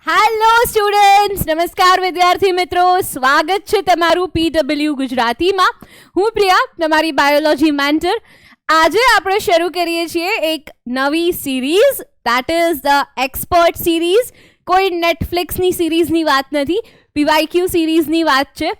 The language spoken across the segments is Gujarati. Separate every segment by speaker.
Speaker 1: હેલો સ્ટુડન્ટ્સ, નમસ્કાર વિદ્યાર્થી મિત્રો, સ્વાગત છે તમારું PW ગુજરાતીમાં. હું પ્રિયા, તમારી બાયોલોજી મેન્ટર. આજે આપણે શરૂ કરીએ છીએ એક નવી series, that is the expert series. કોઈ નેટફ્લિક્સની સિરીઝની વાત નથી, PYQ સિરીઝની વાત છે.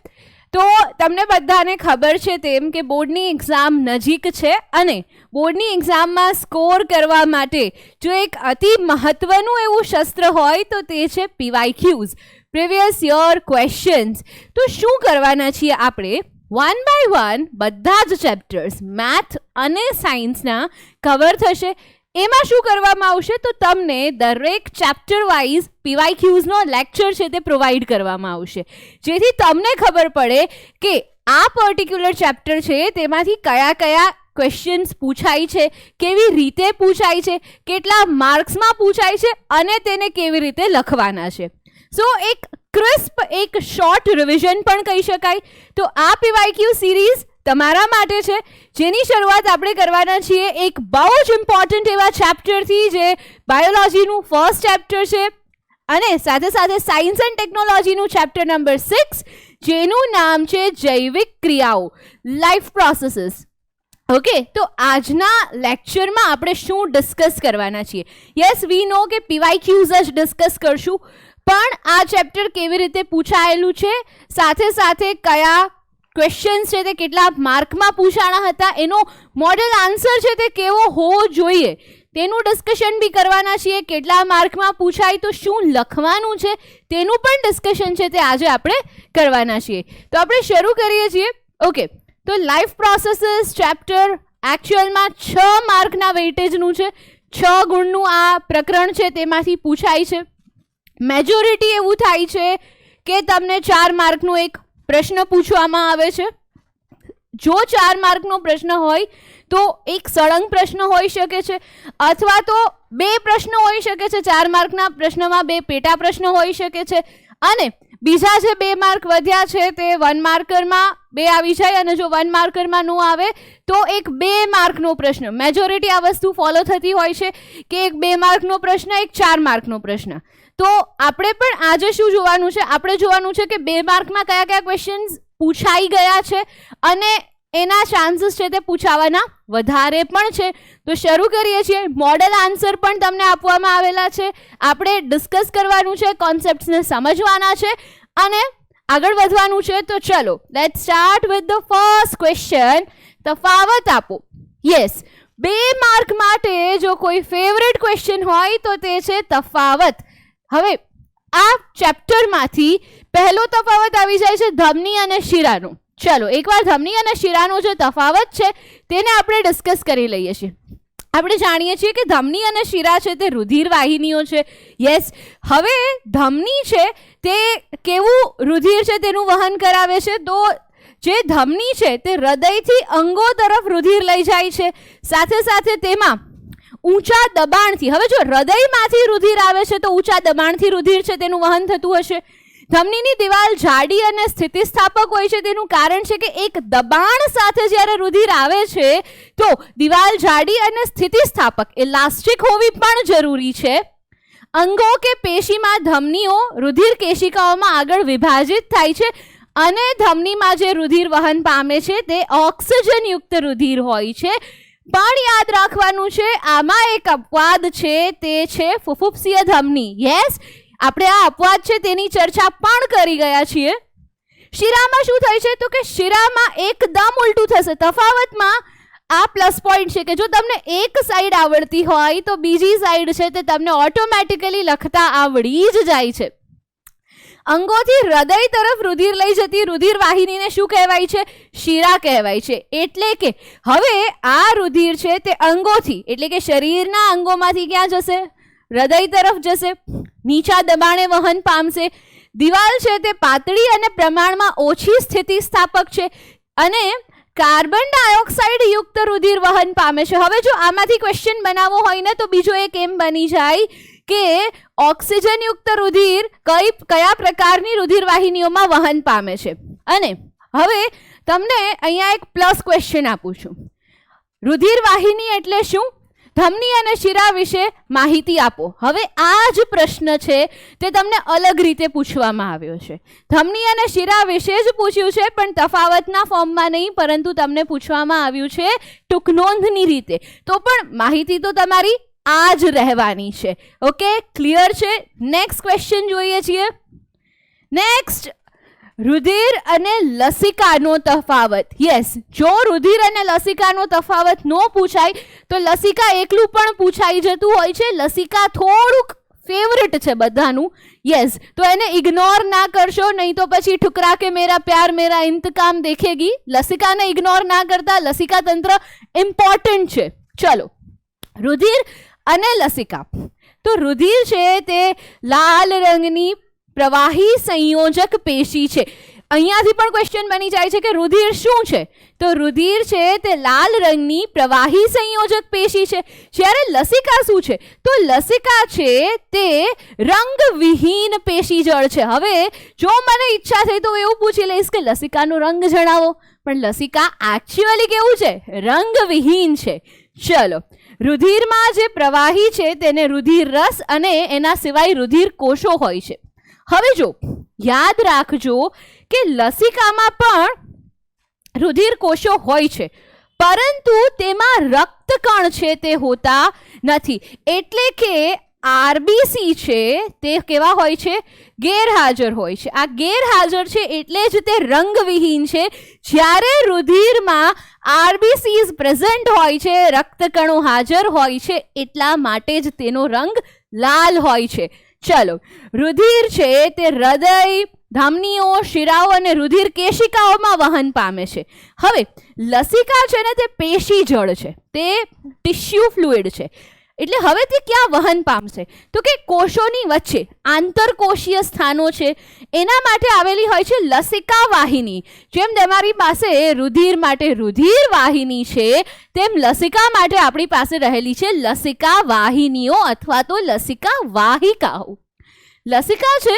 Speaker 1: તો તમને બધાને ખબર છે તેમ કે બોર્ડની એક્ઝામ નજીક છે અને બોર્ડની એક્ઝામમાં સ્કોર કરવા માટે જો એક અતિ મહત્વનું એવું શસ્ત્ર હોય તો તે છે PYQs, પ્રીવિયસ યર ક્વેશ્ચન્સ. તો શું કરવાના છીએ આપણે? વન બાય વન બધા જ ચેપ્ટર્સ મેથ અને સાયન્સના કવર થશે. એમાં શું કરવામાં આવશે તો તમને દરેક ચેપ્ટર વાઇઝ PYQsનો લેક્ચર છે તે પ્રોવાઈડ કરવામાં આવશે, જેથી તમને ખબર પડે કે આ પર્ટિક્યુલર ચેપ્ટર છે તેમાંથી કયા કયા ક્વેશ્ચન્સ પૂછાય છે, કેવી રીતે પૂછાય છે, કેટલા માર્ક્સમાં પૂછાય છે અને તેને કેવી રીતે લખવાના છે. સો એક ક્રિસ્પ, એક શોર્ટ રિવિઝન પણ કહી શકાય. તો આ PYQ સિરીઝ તમારા માટે છે, જેની શરૂઆત આપણે કરવાના છીએ એક બહુ જ ઇમ્પોર્ટન્ટ એવા ચેપ્ટરથી, જે બાયોલોજીનું ફર્સ્ટ ચેપ્ટર છે અને સાથે સાથે સાયન્સ એન્ડ ટેકનોલોજીનું ચેપ્ટર નંબર 6, જેનું નામ છે જૈવિક ક્રિયાઓ, લાઈફ પ્રોસેસીસ. ઓકે, તો આજના લેક્ચરમાં આપણે શું ડિસ્કસ કરવાના છીએ? યસ, વી નો કે PYQs જ ડિસ્કસ કરશું, પણ આ ચેપ્ટર કેવી રીતે પૂછાયેલું છે, સાથે સાથે કયા ક્વેશ્ચન્સ છે તે કેટલા માર્કમાં પૂછાણા હતા, એનો મોડેલ આન્સર છે તે કેવો હોવો જોઈએ તેનું ડિસ્કશન બી કરવાના છીએ. કેટલા માર્કમાં પૂછાય તો શું લખવાનું છે તેનું પણ ડિસ્કશન છે તે આજે આપણે કરવાના છીએ. તો આપણે શરૂ કરીએ છીએ. ઓકે, તો લાઈફ પ્રોસેસીસ ચેપ્ટર એકચ્યુઅલમાં 6 માર્કના વેઇટેજનું છે. 6 ગુણનું આ પ્રકરણ છે, તેમાંથી પૂછાય છે. મેજોરિટી એવું થાય છે કે તમને 4 માર્કનું એક પ્રશ્ન પૂછવામાં આવે છે. જો 4 માર્કનો પ્રશ્ન હોય તો એક સળંગ પ્રશ્ન હોઈ શકે છે, અથવા તો 2 પ્રશ્નો હોઈ શકે છે. 4 માર્કના પ્રશ્નમાં 2 પેટા પ્રશ્નો હોઈ શકે છે, અને બીજા જે 2 માર્ક વધ્યા છે તે 1 માર્કરમાં 2 આવી જાય, અને જો 1 માર્કરમાં ન આવે તો એક 2 માર્કનો પ્રશ્ન. મેજોરિટી આ વસ્તુ ફોલો થતી હોય છે કે એક 2 માર્કનો પ્રશ્ન, એક 4 માર્કનો પ્રશ્ન. તો આપણે પણ આજે શું જોવાનું છે? આપણે જોવાનું છે કે 2 માર્કમાં કયા કયા ક્વેશ્ચન્સ પૂછાઈ ગયા છે અને એના ચાન્સીસ છે તે પૂછાવાના વધારે પણ છે. તો શરૂ કરીએ છીએ. મોડેલ આન્સર પણ તમને આપવામાં આવેલા છે. આપણે ડિસ્કસ કરવાનું છે, કોન્સેપ્ટ્સને સમજવાના છે અને આગળ વધવાનું છે. તો ચલો, let's start with the first question. તફાવત આપો. યસ, 2 માર્ક માટે જો કોઈ ફેવરેટ ક્વેશ્ચન હોય તો તે છે તફાવત. હવે આ ચેપ્ટરમાંથી પહેલો તફાવત આવી જાય છે ધમની અને શિરાનો. ચલો, એકવાર ધમની અને શિરાનો જે તફાવત છે તેને આપણે ડિસ્કસ કરી લઈએ છીએ. આપણે જાણીએ છીએ કે ધમની અને શિરા છે તે રુધિર વાહિનીઓ છે. યસ, હવે ધમની છે તે કેવું રુધિર છે તેનું વહન કરાવે છે? તો જે ધમની છે તે હૃદયથી અંગો તરફ રુધિર લઈ જાય છે, સાથે સાથે તેમાં ઊંચા દબાણથી. હવે જો હૃદયમાંથી રુધિર આવે છે તો ઊંચા દબાણથી રુધિર છે તેનું વહન થતું હશે. ધમનીની દિવાલ જાડી અને સ્થિતિસ્થાપક હોય છે, તેનું કારણ છે કે એક દબાણ સાથે જ્યારે રુધિર આવે છે તો દિવાલ જાડી અને સ્થિતિસ્થાપક, ઇલાસ્ટિક હોવી પણ જરૂરી છે. અંગો કે પેશીમાં ધમનીઓ રુધિર કેશિકાઓમાં આગળ વિભાજિત થાય છે અને ધમનીમાં જે રુધિર વહન પામે છે તે ઓક્સિજનયુક્ત રુધિર હોય છે. પણ યાદ રાખવાનું છે, આમાં એક અપવાદ છે, તે છે ફુફુક્ષીય ધમની. યસ, આપણે આ અપવાદ છે તેની ચર્ચા પણ કરી ગયા છીએ. શિરામાં શું થાય છે તો કે શિરામાં એકદમ ઉલટું થશે. તફાવતમાં આ પ્લસ પોઈન્ટ છે કે જો તમને એક સાઈડ આવડતી હોય તો બીજી સાઈડ છે તે તમને ઓટોમેટિકલી લખતા આવડી જ જાય છે. અંગોથી હૃદય તરફ રુધિર લઈ જતી રુધિર વાહિનીને શું કહેવાય છે? શિરા કહેવાય છે. એટલે કે હવે આ રુધિર છે તે અંગોથી, એટલે કે શરીરના અંગોમાંથી ક્યાં જશે? હૃદય તરફ જશે, નીચા દબાણે વહન પામશે. દિવાલ છે તે પાતળી અને પ્રમાણમાં ઓછી સ્થિતિસ્થાપક છે અને કાર્બન ડાયોક્સાઇડ યુક્ત રુધિર વહન પામે છે. હવે જો આમાંથી ક્વેશ્ચન બનાવવો હોય ને તો બીજો એક એમ બની જાય કે ઓક્સિજનયુક્ત રુધિર કયા પ્રકારની રુધિર વાહિનીઓમાં વહન પામે છે. અને હવે તમને અહીંયા એક પ્લસ ક્વેશ્ચન આપું છું. રુધિર વાહિની એટલે શું? ધમની અને શિરા વિશે માહિતી આપો. હવે આ જ પ્રશ્ન છે તે તમને અલગ રીતે પૂછવામાં આવ્યો છે. ધમની અને શિરા વિશે જ પૂછ્યું છે, પણ તફાવતના ફોર્મમાં નહીં, પરંતુ તમને પૂછવામાં આવ્યું છે ટૂંક નોંધની રીતે. તો પણ માહિતી તો તમારી આ જ રહેવાની છે. ઓકે, ક્લિયર છે? નેક્સ્ટ ક્વેશ્ચન જોઈએ છીએ. નેક્સ્ટ, રુધિર અને લસિકાનો તફાવત. યસ, જો રુધિર અને લસિકાનો તફાવત ન પૂછાય તો લસિકા એકલું પણ પૂછાઈ જતું હોય છે. લસિકા થોડુંક ફેવરેટ છે બધાનું. યસ, તો એને ઇગ્નોર ના કરશો, નહીં તો પછી ઠુકરા કે મેરા પ્યાર મેરા ઇંતકામ દેખેગી. લસિકાને ઇગ્નોર ના કરતા, લસિકા તંત્ર ઇમ્પોર્ટન્ટ છે. ચલો, રુધિર અને લસિકા. તો રુધિર છે તે લાલ રંગની પ્રવાહી સંયોજક પેશી છે. અહીંયાથી પણ ક્વેશ્ચન બની જાય છે કે રુધિર શું છે? તો રુધિર છે તે લાલ રંગની પ્રવાહી સંયોજક પેશી છે. જ્યારે લસિકા શું છે? તો લસિકા છે તે રંગવિહીન પેશી જળ છે. હવે જો મને ઈચ્છા થઈ તો એવું પૂછી લઈશ કે લસિકાનો રંગ જણાવો, પણ લસિકા એકચ્યુઅલી કેવું છે? રંગવિહીન છે. ચલો, રુધિરમાં જે પ્રવાહી છે તેને રુધિર રસ અને એના સિવાય રુધિર કોષો હોય છે. હવે જો યાદ રાખજો કે લસિકામાં પણ રુધિર કોષો હોય છે, પરંતુ તેમાં રક્તકણ છે તે હોતા નથી. એટલે કે આરબીસી છે તે કેવા હોય છે? ગેરહાજર હોય છે. આ ગેરહાજર છે એટલે જ તે રંગવિહીન છે. જ્યારે રુધિરમાં આરબીસીઝ પ્રેઝન્ટ હોય છે, રક્તકણો હાજર હોય છે, એટલા માટે જ તેનો રંગ લાલ હોય છે. ચલો, રુધિર છે તે હૃદય, ધમનીઓ, શિરાઓ અને રુધિર કેશિકાઓમાં વહન પામે છે. હવે લસિકા છે ને તે પેશી જળ છે, તે ટિશ્યુ ફ્લુઇડ છે. એટલે હવે તે ક્યાં વહન પામશે? તો કે કોષોની વચ્ચે આંતરકોષીય સ્થાનો છે, એના માટે આવેલી હોય છે લસિકા વાહિની. જેમ તમારી પાસે રુધિર માટે રુધિર વાહિની છે, તેમ લસિકા માટે આપણી પાસે રહેલી છે લસિકા વાહિનીઓ અથવા તો લસિકા વાહિકાઓ. લસિકા છે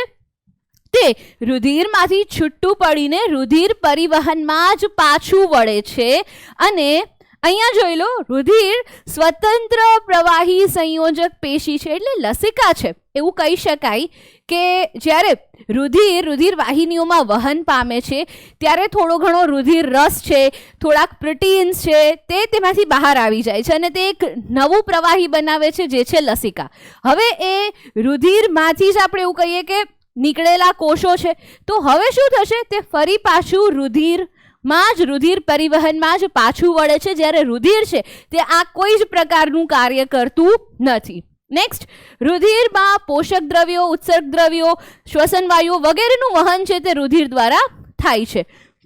Speaker 1: તે રુધિરમાંથી છૂટું પડીને રુધિર પરિવહનમાં જ પાછું વળે છે. અને અહીંયા જોઈ લો, રુધિર સ્વતંત્ર પ્રવાહી સંયોજક પેશી છે. એટલે લસિકા છે એવું કહી શકાય કે જ્યારે રુધિર વાહિનીઓમાં વહન પામે છે ત્યારે થોડો ઘણો રુધિર રસ છે, થોડાક પ્રોટીન્સ છે, તે તેમાંથી બહાર આવી જાય છે અને તે એક નવું પ્રવાહી બનાવે છે, જે છે લસિકા. હવે એ રુધિરમાંથી જ આપણે એવું કહીએ કે નીકળેલા કોષો છે. તો હવે શું થશે? તે ફરી પાછું રુધિર પરિવહનમાં જ પાછું વળે છે. જ્યારે રુધિર છે તે આ કોઈ જ પ્રકારનું કાર્ય કરતું નથી. નેક્સ્ટ, રુધિરમાં પોષક દ્રવ્યો, ઉત્સર્ગ દ્રવ્યો, શ્વસન વાયુઓ વગેરેનું વહન છે તે રુધિર દ્વારા થાય છે.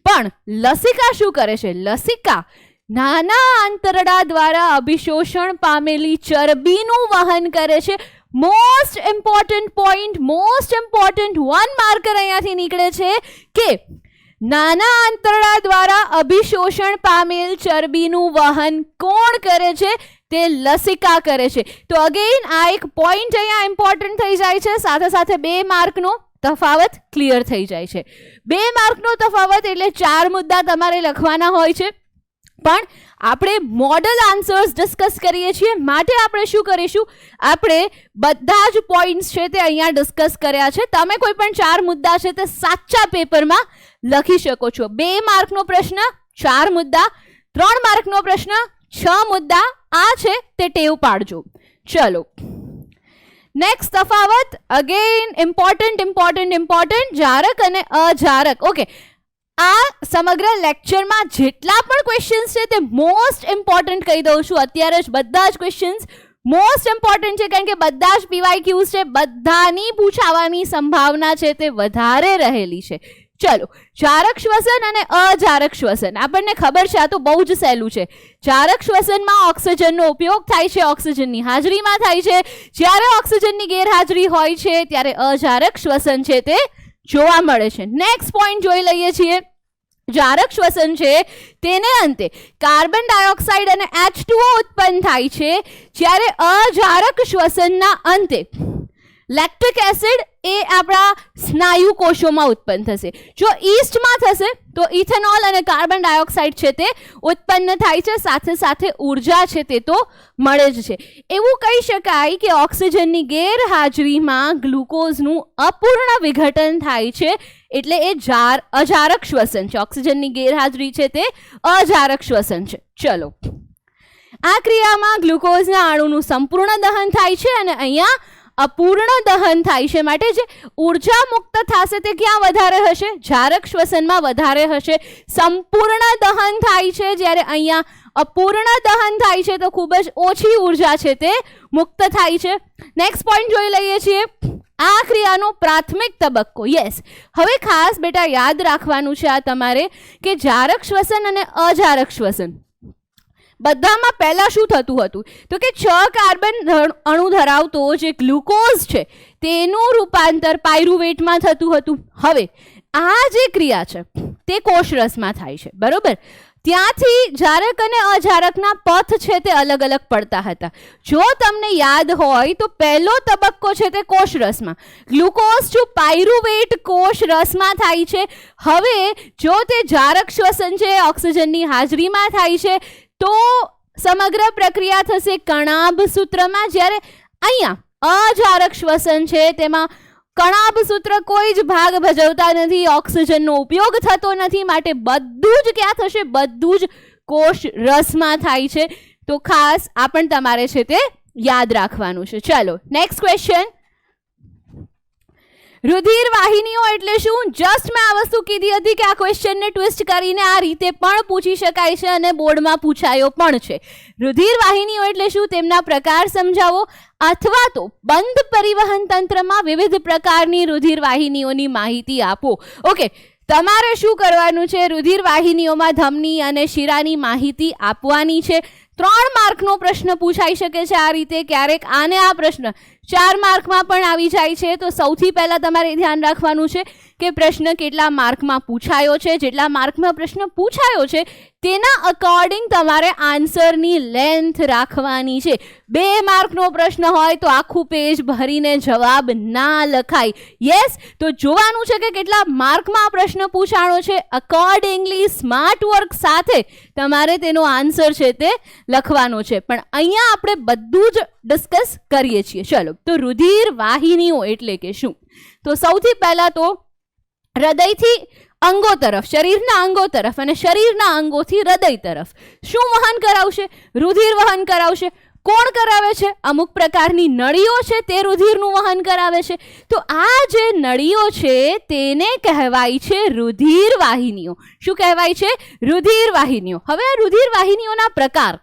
Speaker 1: પણ લસિકા શું કરે છે? લસિકા નાના આંતરડા દ્વારા અભિશોષણ પામેલી ચરબીનું વહન કરે છે. Most important point, most important 1 marker અહીંયાથી નીકળે છે કે નાના આંતરડા દ્વારા અભિશોષણ પામેલ ચરબીનું વહન કોણ કરે છે? તે લસિકા કરે છે. તો અગેન આ એક પોઈન્ટ અહીંયા ઇમ્પોર્ટન્ટ થઈ જાય છે. સાથે સાથે 2 માર્કનો તફાવત ક્લિયર થઈ જાય છે. 2 માર્કનો તફાવત એટલે 4 મુદ્દા તમારે લખવાના હોય છે. પણ આપણે મોડલ આન્સર્સ ડિસ્કસ કરીએ છીએ, માટે આપણે શું કરીશું? આપણે બધા જ પોઈન્ટ્સ છે તે અહીંયા ડિસ્કસ કર્યા છે. તમે કોઈ પણ 4 મુદ્દા છે તે સાચા પેપરમાં લખી શકો છો. 2 માર્કનો પ્રશ્ન 4 મુદ્દા, 3 માર્કનો પ્રશ્ન 6 મુદ્દા. આ છે તે ટેવ પાડજો. ચલો, નેક્સ્ટ તફાવત અગેન ઇમ્પોર્ટન્ટ, જારક અને અજારક. ઓકે, આ સમગ્ર લેક્ચરમાં જેટલા પણ ક્વેશ્ચન્સ છે તે મોસ્ટ ઇમ્પોર્ટન્ટ કહી દઉં છું અત્યારે જ. બધા જ ક્વેશ્ચન્સ મોસ્ટ ઇમ્પોર્ટન્ટ છે, કારણ કે બધા જ PYQs છે, બધાની પૂછાવાની સંભાવના છે તે વધારે રહેલી છે. ચલો, જારક શ્વસન અને અજારક શ્વસન આપણને ખબર છે, આ તો બહુ જ સહેલું છે. જારક શ્વસનમાં ઓક્સિજનનો ઉપયોગ થાય છે, ઓક્સિજનની હાજરીમાં થાય છે. જ્યારે ઓક્સિજનની ગેરહાજરી હોય છે ત્યારે અજારક શ્વસન છે તે જોવા મળે છે. નેક્સ્ટ પોઈન્ટ જોઈ લઈએ છીએ. જારક શ્વસન છે તેને અંતે કાર્બન ડાયોક્સાઇડ અને H2O ઉત્પન્ન થાય છે, જ્યારે અજારક શ્વસનના અંતે લેક્ટિક એસિડ એ આપણા સ્નાયુ કોષોમાં ઉત્પન્ન થશે. જો ઈસ્ટમાં થશે તો ઇથેનોલ અને કાર્બન ડાયોક્સાઇડ છે તે ઉત્પન્ન થાય છે, સાથે સાથે ઉર્જા છે તે તો મળે જ છે. એવું કહી શકાય કે ઓક્સિજનની ગેરહાજરીમાં ગ્લુકોઝનું અપૂર્ણ વિઘટન થાય છે, એટલે એ અજારક શ્વસન છે. ઓક્સિજનની ગેરહાજરી છે તે અજારક શ્વસન છે. ચલો, આ ક્રિયામાં ગ્લુકોઝના અણુનું સંપૂર્ણ દહન થાય છે અને અહીંયા અપૂર્ણ દહન થાય છે. માટે જે ઉર્જા મુક્ત થશે તે ક્યાં વધારે હશે? જારક શ્વસનમાં વધારે હશે. સંપૂર્ણ દહન થાય છે, જ્યારે અહીંયા અપૂર્ણ દહન થાય છે તો ખૂબ જ ઓછી ઉર્જા છે તે મુક્ત થાય છે. નેક્સ્ટ પોઈન્ટ જોઈ લઈએ છીએ, આ ક્રિયાનો પ્રાથમિક તબક્કો. યસ, હવે ખાસ બેટા યાદ રાખવાનું છે આ તમારે કે જારક શ્વસન અને અજારક શ્વસન બધામાં પહેલા શું થતું હતું તો કે 6 કાર્બન અણુ ધરાવતો જે ગ્લુકોઝ છે તેનું રૂપાંતર પાયરુવેટમાં થતું હતું. હવે આ જે ક્રિયા છે તે કોષરસમાં થાય છે, બરોબર. ત્યાંથી જારક અને અજારકના પથ છે તે અલગ અલગ પડતા હતા. જો તમને યાદ હોય તો પહેલો તબક્કો છે તે કોષરસમાં, ગ્લુકોઝ ટુ પાયરુવેટ કોષરસમાં થાય છે. હવે જો તે જારક શ્વસન છે ઓક્સિજનની હાજરીમાં થાય છે તો સમગ્ર પ્રક્રિયા થશે કણાભ સૂત્રમાં, જ્યારે અહીંયા અજારક શ્વસન છે તેમાં કણાભ સૂત્ર કોઈ જ ભાગ ભજવતા નથી, ઓક્સિજનનો ઉપયોગ થતો નથી, માટે બધું જ ક્યાં થશે? બધું જ કોષ રસમાં થાય છે. તો ખાસ આ પણ તમારે છે તે યાદ રાખવાનું છે. ચાલો નેક્સ્ટ ક્વેશ્ચન, રુધિર વાહિનીઓ એટલે શું? જસ્ટ મેં આ વસ્તુ કીધી હતી કે આ ક્વેશ્ચનને ટ્વિસ્ટ કરીને આ રીતે પણ પૂછી શકાય છે અને બોર્ડમાં પૂછાયો પણ છે. રુધિર વાહિનીઓ એટલે શું, તેમના પ્રકાર સમજાવો, અથવા તો બંધ પરિવહન તંત્રમાં વિવિધ પ્રકારની રુધિર વાહિનીઓની માહિતી આપો. ઓકે, તમારે શું કરવાનું છે? રુધિર વાહિનીઓમાં ધમની અને શિરાની માહિતી આપવાની છે. 3 માર્કનો પ્રશ્ન પૂછાઈ શકે છે આ રીતે, ક્યારેક આને આ પ્રશ્ન 4 માર્કમાં પણ આવી જાય છે. તો સૌથી પહેલા તમારે ધ્યાન રાખવાનું છે કે પ્રશ્ન કેટલા માર્કમાં પૂછાયો છે. જેટલા માર્કમાં પ્રશ્ન પૂછાયો છે તેના અકોર્ડિંગ તમારે આન્સરની લેન્થ રાખવાની છે. 2 માર્કનો પ્રશ્ન હોય તો આખું પેજ ભરીને જવાબ ના લખાય. યસ, તો જોવાનું છે કે કેટલા માર્કમાં પ્રશ્ન પૂછાણો છે, અકોર્ડિંગલી સ્માર્ટ વર્ક સાથે તમારે તેનો આન્સર છે તે લખવાનો છે. પણ અહીંયા આપણે બધું જ ડિસ્કસ કરીએ છીએ. ચલો, તો રુધિર વાહિનીઓ એટલે કે શું? તો સૌથી પહેલા તો હૃદયથી અંગો તરફ, શરીરના અંગો તરફ અને શરીરના અંગોથી હૃદય તરફ શું વહન કરાવશે? રુધિર વહન કરાવશે. કોણ કરાવે છે? અમુક પ્રકારની નળીઓ છે તે રુધિરનું વહન કરાવે છે. તો આ જે નળીઓ છે તેને કહેવાય છે રુધિર વાહિનીઓ. શું કહેવાય છે? રુધિર વાહિનીઓ. હવે આ રુધિર વાહિનીઓના પ્રકાર: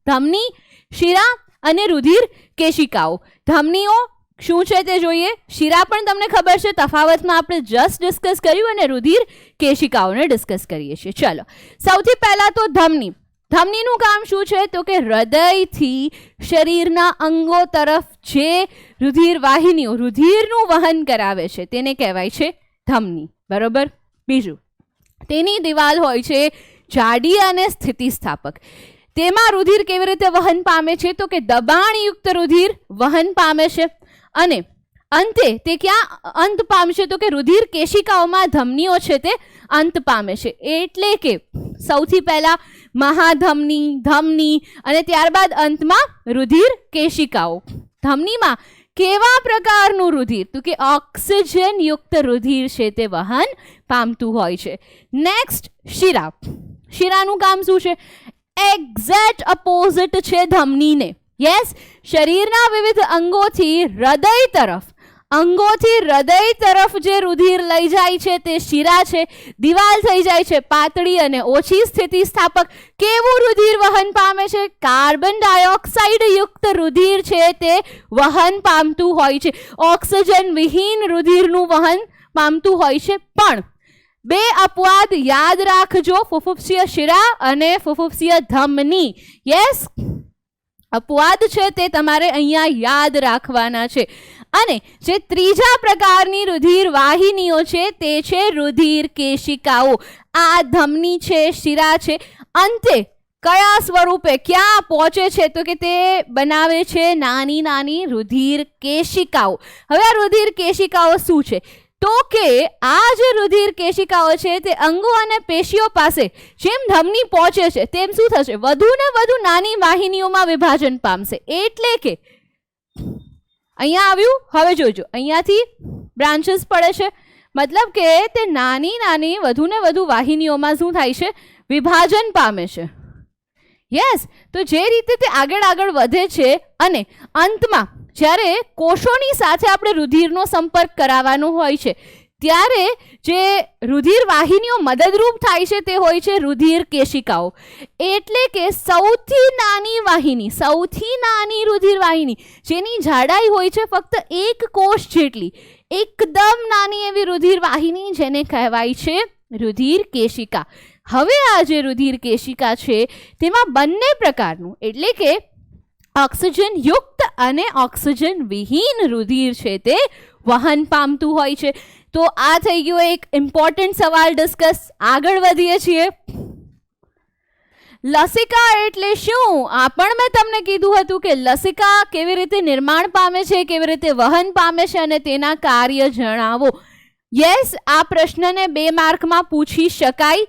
Speaker 1: ધમની, શિરા અને રુધિર કેશિકાઓ. ધમનીઓ શું છે તે જોઈએ, શિરા પણ તમને ખબર છે, તફાવતમાં આપણે જસ્ટ ડિસ્કસ કર્યું, અને રુધિર કેશિકાઓને ડિસ્કસ કરીએ છીએ. ચલો, સૌથી પહેલા તો ધમની. ધમનીનું કામ શું છે તો કે હૃદયથી શરીરના અંગો તરફ જે રુધિર વાહિનીઓ રુધિરનું વહન કરાવે છે તેને કહેવાય છે ધમની, બરોબર. બીજું, તેની દિવાલ હોય છે જાડી અને સ્થિતિસ્થાપક. તેમાં રુધિર કેવી રીતે વહન પામે છે તો કે દબાણયુક્ત રુધિર વહન પામે છે, અને અંતે તે ક્યાં અંત પામશે તો કે રુધિર કેશિકાઓમાં ધમનીઓ છે તે અંત પામે છે. એટલે કે સૌથી પહેલા મહાધમની, ધમની અને ત્યારબાદ અંતમાં રુધિર કેશિકાઓ. ધમનીમાં કેવા પ્રકારનું રુધિર તો કે ઓક્સિજન યુક્ત રુધિર છે તે વહન પામતું હોય છે. નેક્સ્ટ, શિરા. શિરાનું કામ શું છે? એક્ઝેક્ટ અપોઝિટ છે ધમનીને. યસ, શરીરના વિવિધ અંગોથી હૃદય તરફ જે રુધિર લઈ જાય છે તે શિરા છે. દિવાલ થઈ જાય છે પાતળી અને ઓછી સ્થિતિસ્થાપક. કેવું રુધિર વહન પામે છે? કાર્બન ડાયોક્સાઇડ યુક્ત રુધિર છે તે વહન પામતું હોય છે. ઓક્સિજન વિહીન રુધિરનું વહન પામતું હોય છે. પણ 2 અપવાદ યાદ રાખજો, ફુફુક્ષીય શિરા અને ફુફુક્ષીય ધમની. યસ, અપવાદ છે તે તમારે અહીંયા યાદ રાખવાના છે. અને જે ત્રીજા પ્રકારની રુધિર વાહિનીઓ છે તે છે રુધિર કેશિકાઓ. આ ધમની છે, શિરા છે, અંતે કયા સ્વરૂપે ક્યાં પહોંચે છે? તો કે તે બનાવે છે નાની નાની રુધિર કેશિકાઓ. હવે આ રુધિર કેશિકાઓ શું છે? તો કે આ જે રુધિર કેશિકાઓ છે તે અંગો અને પેશીઓ પાસે જેમ ધમની પહોંચે છે તેમ શું થશે? વધુ ને વધુ નાની વાહિનીઓમાં વિભાજન પામશે. એટલે કે અહીંયા આવ્યું, હવે જોજો, અહીંયાથી બ્રાન્ચીસ પડે છે, મતલબ કે તે નાની નાની વધુ ને વધુ વાહિનીઓમાં શું થાય છે? વિભાજન પામે છે. યસ, તો જે રીતે તે આગળ આગળ વધે છે અને અંતમાં જ્યારે કોષોની સાથે આપણે રુધિરનો સંપર્ક કરાવવાનો હોય છે ત્યારે જે રુધિર વાહિનીઓ મદદરૂપ થાય છે તે હોય છે રુધિર કેશિકાઓ. એટલે કે સૌથી નાની વાહિની, સૌથી નાની રુધિર વાહિની જેની જાડાઈ હોય છે ફક્ત એક કોષ જેટલી, એકદમ નાની એવી રુધિર વાહિની જેને કહેવાય છે રુધિર કેશિકા. હવે આ જે રુધિર કેશિકા છે તેમાં બંને પ્રકારનું એટલે કે ઓક્સિજન યુક્ત અને ઓક્સિજન વિહીન રુધિર છે તે વહન પામતું હોય છે. તો આ થઈ ગયો એક ઇમ્પોર્ટન્ટ સવાલ ડિસ્કસ. આગળ વધીએ છીએ. લસિકા એટલે શું? આ પણ મેં તમને કીધું હતું કે લસિકા કેવી રીતે નિર્માણ પામે છે, કેવી રીતે વહન પામે છે અને તેના કાર્ય જણાવો. યસ, આ પ્રશ્નને 2 માર્કમાં પૂછી શકાય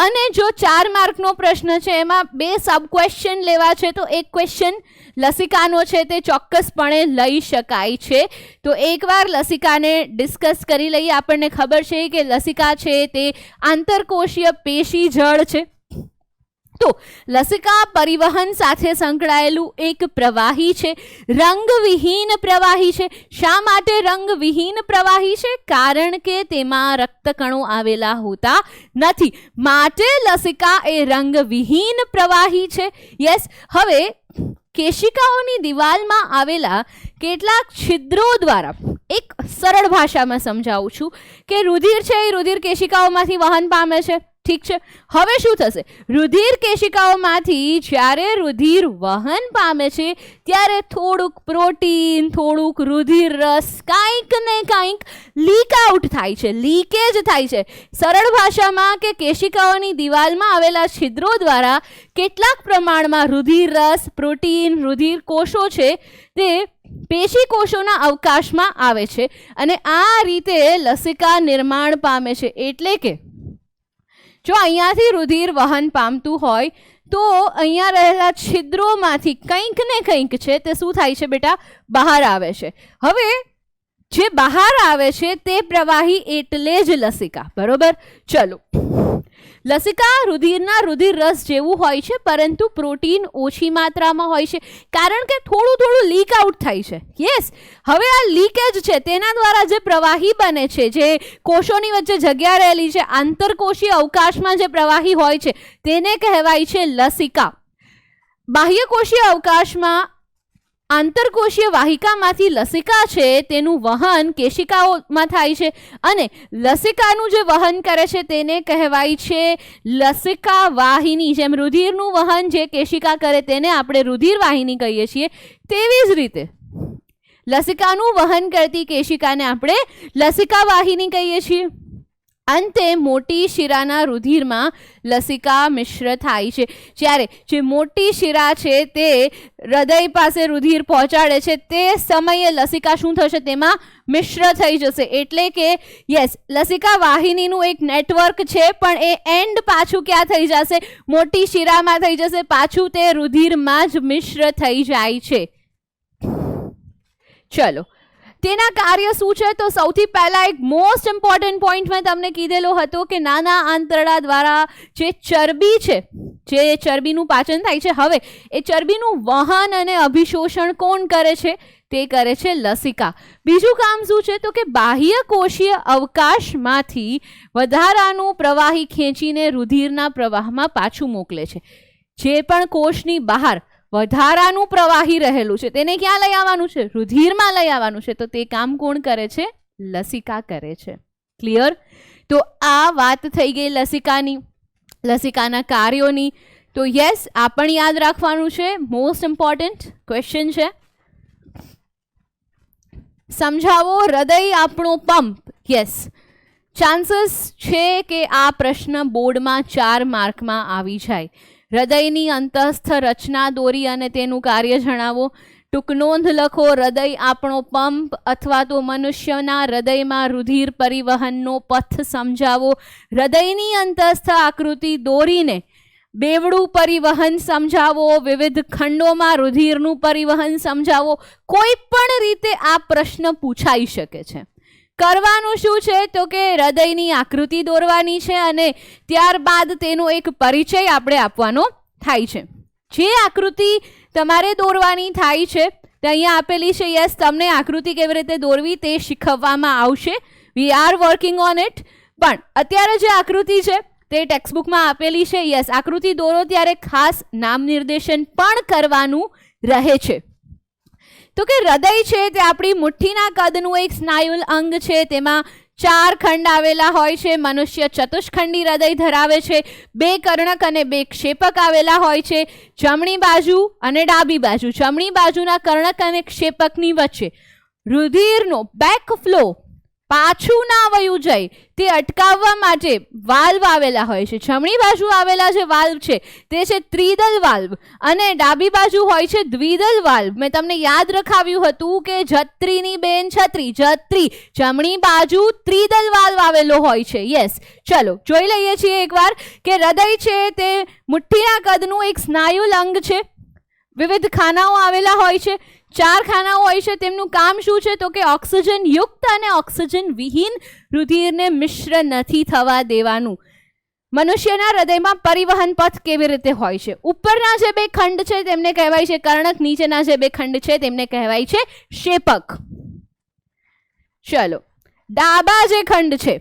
Speaker 1: અને જો 4 માર્કનો પ્રશ્ન છે એમાં 2 સબ ક્વેશ્ચન લેવા છે તો એક ક્વેશ્ચન લસિકાનો છે તે ચોક્કસપણે લઈ શકાય છે. તો એકવાર લસિકાને ડિસ્કસ કરી લઈએ. આપણને ખબર છે કે લસિકા છે તે આંતરકોષીય પેશી જળ છે. તો લસિકા પરિવહન સાથે સંકળાયેલું એક પ્રવાહી છે, રંગવિહીન પ્રવાહી છે. શા માટે રંગવિહીન પ્રવાહી છે? કારણ કે તેમાં રક્તકણો આવેલા હોતા નથી, માટે લસિકા એ રંગવિહીન પ્રવાહી છે. યસ, હવે કેશિકાઓની દિવાલમાં આવેલા કેટલાક છિદ્રો દ્વારા એક સરળ ભાષામાં સમજાવું છું કે રુધિર છે એ રુધિર કેશિકાઓમાંથી વહન પામે છે. ઠીક છે, હવે શું થશે? રુધિર કેશિકાઓમાંથી જ્યારે રુધિર વહન પામે છે ત્યારે થોડુંક પ્રોટીન, થોડુંક રુધિર રસ, કાંઈક ને કાંઈક લીક આઉટ થાય છે, લીકેજ થાય છે. સરળ ભાષામાં કે કેશિકાઓની દિવાલમાં આવેલા છિદ્રો દ્વારા કેટલાક પ્રમાણમાં રુધિર રસ, પ્રોટીન, રુધિર કોષો છે તે પેશી કોષોના અવકાશમાં આવે છે અને આ રીતે લસિકા નિર્માણ પામે છે. એટલે કે જો અહીંયાથી રુધિર વહન પામતું હોય તો અહીંયા રહેલા છિદ્રોમાંથી કંઈક ને કંઈક છે તે શું થાય છે બેટા? બહાર આવે છે. હવે જે બહાર આવે છે તે પ્રવાહી એટલે જ લસિકા. બરોબર? ચલો, લસિકા રુધિરના રુધિર રસ જેવું હોય છે પરંતુ પ્રોટીન ઓછી માત્રામાં હોય છે કારણ કે થોડું થોડું લીક આઉટ થાય છે. યસ, હવે આ લીકેજ છે તેના દ્વારા જે પ્રવાહી બને છે, જે કોષોની વચ્ચે જગ્યા રહેલી છે, આંતરકોષીય અવકાશમાં જે પ્રવાહી હોય છે તેને કહેવાય છે લસિકા. બાહ્યકોષીય અવકાશમાં આંતરકોષીય વાહિકામાંથી લસિકા છે તેનું વહન કેશિકાઓમાં થાય છે અને લસિકાનું જે વહન કરે છે તેને કહેવાય છે લસિકા વાહિની. જેમ રુધિરનું વહન જે કેશિકા કરે તેને આપણે રુધિર વાહિની કહીએ છીએ, તેવી જ રીતે લસિકાનું વહન કરતી કેશિકાને આપણે લસિકા વાહિની કહીએ છીએ. અંતે મોટી શિરાના રુધિરમાં લસિકા મિશ્ર થાય છે. જ્યારે જે મોટી શિરા છે તે હૃદય પાસે રુધિર પહોંચાડે છે તે સમયે લસિકા શું થશે? તેમાં મિશ્ર થઈ જશે. એટલે કે યસ, લસિકા વાહિનીનું એક નેટવર્ક છે પણ એ એન્ડ પાછું ક્યાં થઈ જશે? મોટી શિરામાં થઈ જશે. પાછું તે રુધિરમાં જ મિશ્ર થઈ જાય છે. ચલો, તેના કાર્ય શું છે? તો સૌથી પહેલા એક મોસ્ટ ઇમ્પોર્ટન્ટ પોઈન્ટ મેં તમને કીધેલો હતો કે નાના આંતરડા દ્વારા જે ચરબી છે, જે ચરબીનું પાચન થાય છે, હવે એ ચરબીનું વહન અને અભિશોષણ કોણ કરે છે? તે કરે છે લસિકા. બીજું કામ શું છે? તો કે બાહ્ય કોષીય અવકાશમાંથી વધારાનું પ્રવાહી ખેંચીને રુધિરના પ્રવાહમાં પાછું મોકલે છે. જે પણ કોષની બહાર વધારાનું પ્રવાહી રહેલું છે તેને ક્યાં લઈ આવવાનું છે? રુધિરમાં લઈ આવવાનું છે. તો તે કામ કોણ કરે છે? લસિકા કરે છે. ક્લિયર? તો આ વાત થઈ ગઈ લસિકાની, લસિકાના કાર્યોની. તો યસ, આ પણ યાદ રાખવાનું છે, મોસ્ટ ઇમ્પોર્ટન્ટ ક્વેશ્ચન છે. સમજાવો, હૃદય આપણો પંપ. યસ, ચાન્સીસ છે કે આ પ્રશ્ન બોર્ડમાં 4 માર્કમાં આવી જાય. હૃદયની અંતસ્થ રચના દોરી અને તેનું કાર્ય જણાવો. ટૂંક નોંધ લખો. હૃદય આપણો પંપ અથવા તો મનુષ્યના હૃદયમાં રુધિર પરિવહનનો પથ સમજાવો. હૃદયની અંતસ્થ આકૃતિ દોરીને બેવડું પરિવહન સમજાવો. વિવિધ ખંડોમાં રુધિરનું પરિવહન સમજાવો. કોઈ પણ રીતે આ પ્રશ્ન પૂછાઈ શકે છે. કરવાનું શું છે તો કે હૃદયની આકૃતિ દોરવાની છે અને ત્યારબાદ તેનો એક પરિચય આપણે આપવાનો થાય છે. જે આકૃતિ તમારે દોરવાની થાય છે તે અહીંયા આપેલી છે. યસ, તમને આકૃતિ કેવી રીતે દોરવી તે શીખવવામાં આવશે. વી આર વર્કિંગ ઓન ઇટ. પણ અત્યારે જે આકૃતિ છે તે ટેક્સ્ટબુકમાં આપેલી છે. યસ, આકૃતિ દોરો ત્યારે ખાસ નામ નિર્દેશન પણ કરવાનું રહે છે. તો કે હૃદય છે તે આપણી મુઠ્ઠીના કદનું એક સ્નાયુલ અંગ છે. તેમાં 4 ખંડ આવેલા હોય છે. મનુષ્ય ચતુષ્ખંડી હૃદય ધરાવે છે. 2 કર્ણક અને 2 ક્ષેપક આવેલા હોય છે. જમણી બાજુ અને ડાબી બાજુ. જમણી બાજુના કર્ણક અને ક્ષેપકની વચ્ચે રુધિરનો બેક ફ્લો પાછું ના વયું જાય તે અટકાવવા માટે વાલ્વ આવેલા હોય છે. જમણી બાજુ આવેલા જે વાલ્વ છે તે છે ત્રિદલ વાલ્વ અને ડાબી બાજુ હોય છે દ્વિદલ વાલ્વ. મેં તમને યાદ રખાવ્યું હતું કે જત્રીની બેન છત્રી, જત્રી જમણી બાજુ ત્રિદલ વાલ્વ આવેલો હોય છે. યસ, ચલો જોઈ લઈએ છીએ એકવાર કે હૃદય છે તે મુઠ્ઠીના કદનું એક સ્નાયુલ અંગ છે. વિવિધ ખાનાઓ આવેલા હોય છે. 4 ખાનાઓ હોય છે. તેમનું કામ શું છે તો કે ઓક્સિજન યુક્ત અને ઓક્સિજન વિહીન રુધિરને મિશ્ર નથી થવા દેવાનું. મનુષ્યના હૃદયમાં પરિવહન પથ કેવી રીતે હોય છે? ઉપરના જે 2 ખંડ છે તેમને કહેવાય છે કર્ણક. નીચેના જે 2 ખંડ છે તેમને કહેવાય છે ક્ષેપક. ચલો, ડાબા જે ખંડ છે,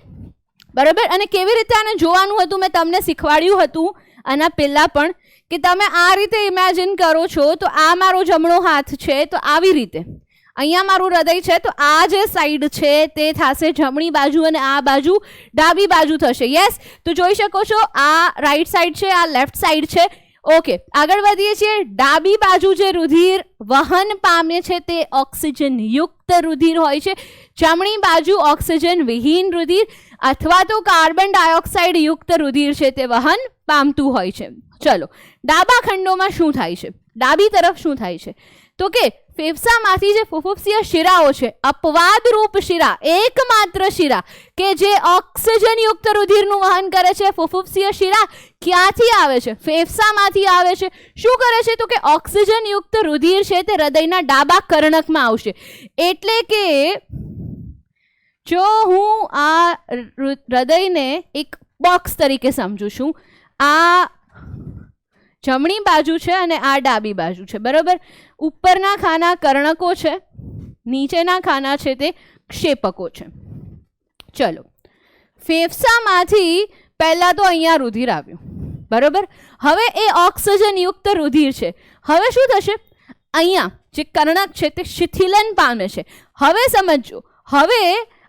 Speaker 1: બરાબર, અને કેવી રીતે આને જોવાનું હતું મેં તમને શીખવાડ્યું હતું આના પહેલા પણ, કે તમે આ રીતે ઇમેજિન કરો છો તો આ મારો જમણો હાથ છે તો આવી રીતે અહીંયા મારું હૃદય છે તો આ જે સાઈડ છે તે થશે જમણી બાજુ અને આ બાજુ ડાબી બાજુ થશે. યસ, તો જોઈ શકો છો આ રાઈટ સાઈડ છે, આ લેફ્ટ સાઈડ છે. ઓકે, આગળ વધીએ છીએ. ડાબી બાજુ જે રુધિર વહન પામે છે તે ઓક્સિજન યુક્ત રુધિર હોય છે. જમણી બાજુ ઓક્સિજન વિહીન રુધિર અથવા તો કાર્બન ડાયોક્સાઇડ યુક્ત રુધિર છે તે વહન પામતું હોય છે. ચલો, ડાબા ખંડોમાં શું થાય છે? ડાબી તરફ શું થાય છે તો કે ફેફસામાંથી જે ફુફુક્ષીય શિરાઓ છે, અપવાદ રૂપ શિરા, એકમાત્ર શિરા કે જે ઓક્સિજન યુક્ત રુધિરનું વહન કરે છે, ફુફુક્ષીય શિરા ક્યાંથી આવે છે? ફેફસામાંથી આવે છે. શું કરે છે તો કે ઓક્સિજન યુક્ત રુધિર છે તે હૃદયના ડાબા કર્ણકમાં આવશે. એટલે કે જો હું આ હૃદયને એક બોક્સ તરીકે સમજું છું, આ જમણી બાજુ છે અને આ ડાબી બાજુ છે, બરાબર. ઉપરના ખાના કર્ણકો છે, નીચેના ખાના છે તે ક્ષેપકો છે. ચલો, ફેફસામાંથી પહેલા તો અહીંયા રુધિર આવ્યું, બરાબર. હવે એ ઓક્સિજન યુક્ત રુધિર છે. હવે શું થશે? અહીંયા જે કર્ણક છે તે શિથિલન પામે છે. હવે સમજો, હવે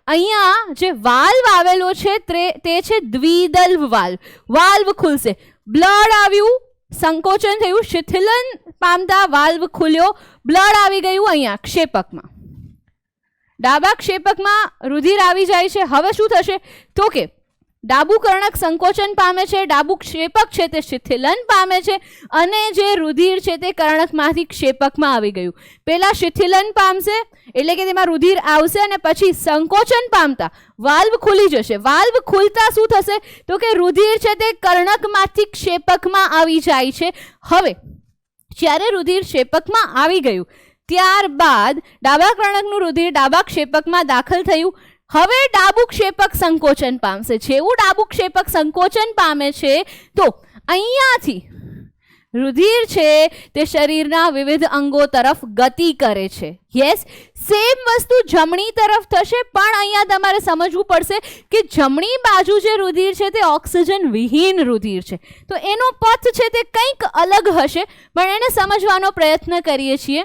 Speaker 1: અહીંયા જે વાલ્વ આવેલો છે તે છે દ્વિદલ વાલ્વ. વાલ્વ ખુલશે, બ્લડ આવ્યું, સંકોચન થયું, શિથિલન પામતા વાલ્વ ખુલ્યો, બ્લડ આવી ગયું અહીંયા ક્ષેપકમાં. ડાબા ક્ષેપકમાં રુધિર આવી જાય છે. હવે શું થશે તો કે ડાબુ કર્ણક સંકોચન પામે છે, ડાબુ ક્ષેપક છે તે શિથિલન પામે છે અને જે રુધિર છે તે કર્ણકમાંથી ક્ષેપકમાં આવી ગયું. પહેલા શિથિલન પામશે એટલે કે તેમાં રુધિર આવશે અને પછી સંકોચન પામતા વાલ્વ ખુલી જશે. વાલ્વ ખુલતા શું થશે તો કે રુધિર છે તે કર્ણકમાંથી ક્ષેપકમાં આવી જાય છે. હવે જ્યારે રુધિર ક્ષેપકમાં આવી ગયું ત્યારબાદ ડાબા કર્ણકનું રુધિર ડાબા ક્ષેપકમાં દાખલ થયું. હવે ડાબુ ક્ષેપક સંકોચન પામશે. જેવું ડાબુ ક્ષેપક સંકોચન પામે છે તો અહીંયાથી રુધિર છે તે શરીરના વિવિધ અંગો તરફ ગતિ કરે છે. યસ, સેમ વસ્તુ જમણી તરફ થશે, પણ અહીંયા તમારે સમજવું પડશે કે જમણી બાજુ જે રુધિર છે તે ઓક્સિજન વિહીન રુધિર છે, તો એનો પથ છે તે કંઈક અલગ હશે, પણ એને સમજવાનો પ્રયત્ન કરીએ છીએ.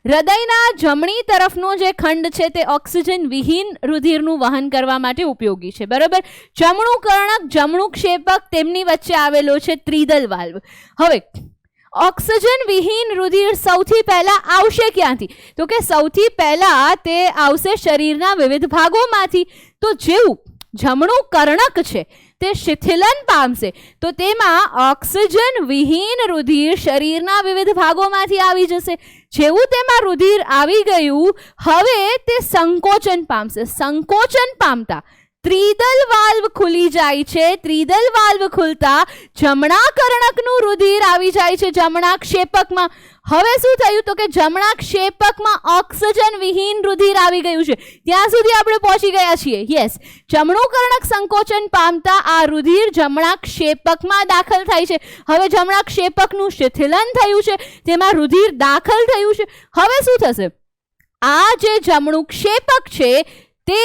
Speaker 1: હૃદયના જમણી તરફનો જે ખંડ છે તે ઓક્સિજન વિહીન રુધિરનું વહન કરવા માટે ઉપયોગી છે, બરાબર. જમણું કર્ણક, જમણું ક્ષેપક, તેમની વચ્ચે આવેલો છે ત્રિદલ વાલ્વ. હવે ઓક્સિજન વિહીન રુધિર સૌથી પહેલા આવશે ક્યાંથી તો કે સૌથી પહેલા તે આવશે શરીરના વિવિધ ભાગોમાંથી. તો જેવું જમણું કર્ણક છે તે શિથિલન પામશે તો તેમાં ઓક્સિજન વિહીન રુધિર શરીરના વિવિધ ભાગોમાંથી આવી જશે. જેવું તેમાં રુધિર આવી ગયું, હવે તે સંકોચન પામશે. સંકોચન પામતા ત્રિદલ વાલ્વ ખુલી જાય છે. ત્રિદલ વાલ્વ ખુલતા જમણા કર્ણકનું રુધિર આવી જાય છે જમણા ક્ષેપકમાં. હવે શું થયું તો કે જમણા ક્ષેપકમાં ઓક્સિજન વિહીન રુધિર આવી ગયું છે. ત્યાં સુધી આપણે પહોંચી ગયા છીએ. યસ, જમણું કર્ણક સંકોચન પામતા આ રુધિર જમણા ક્ષેપકમાં દાખલ થાય છે. હવે જમણા ક્ષેપકનું શિથિલન થયું છે, તેમાં રુધિર દાખલ થયું છે. હવે શું થશે? આ જે જમણું ક્ષેપક છે તે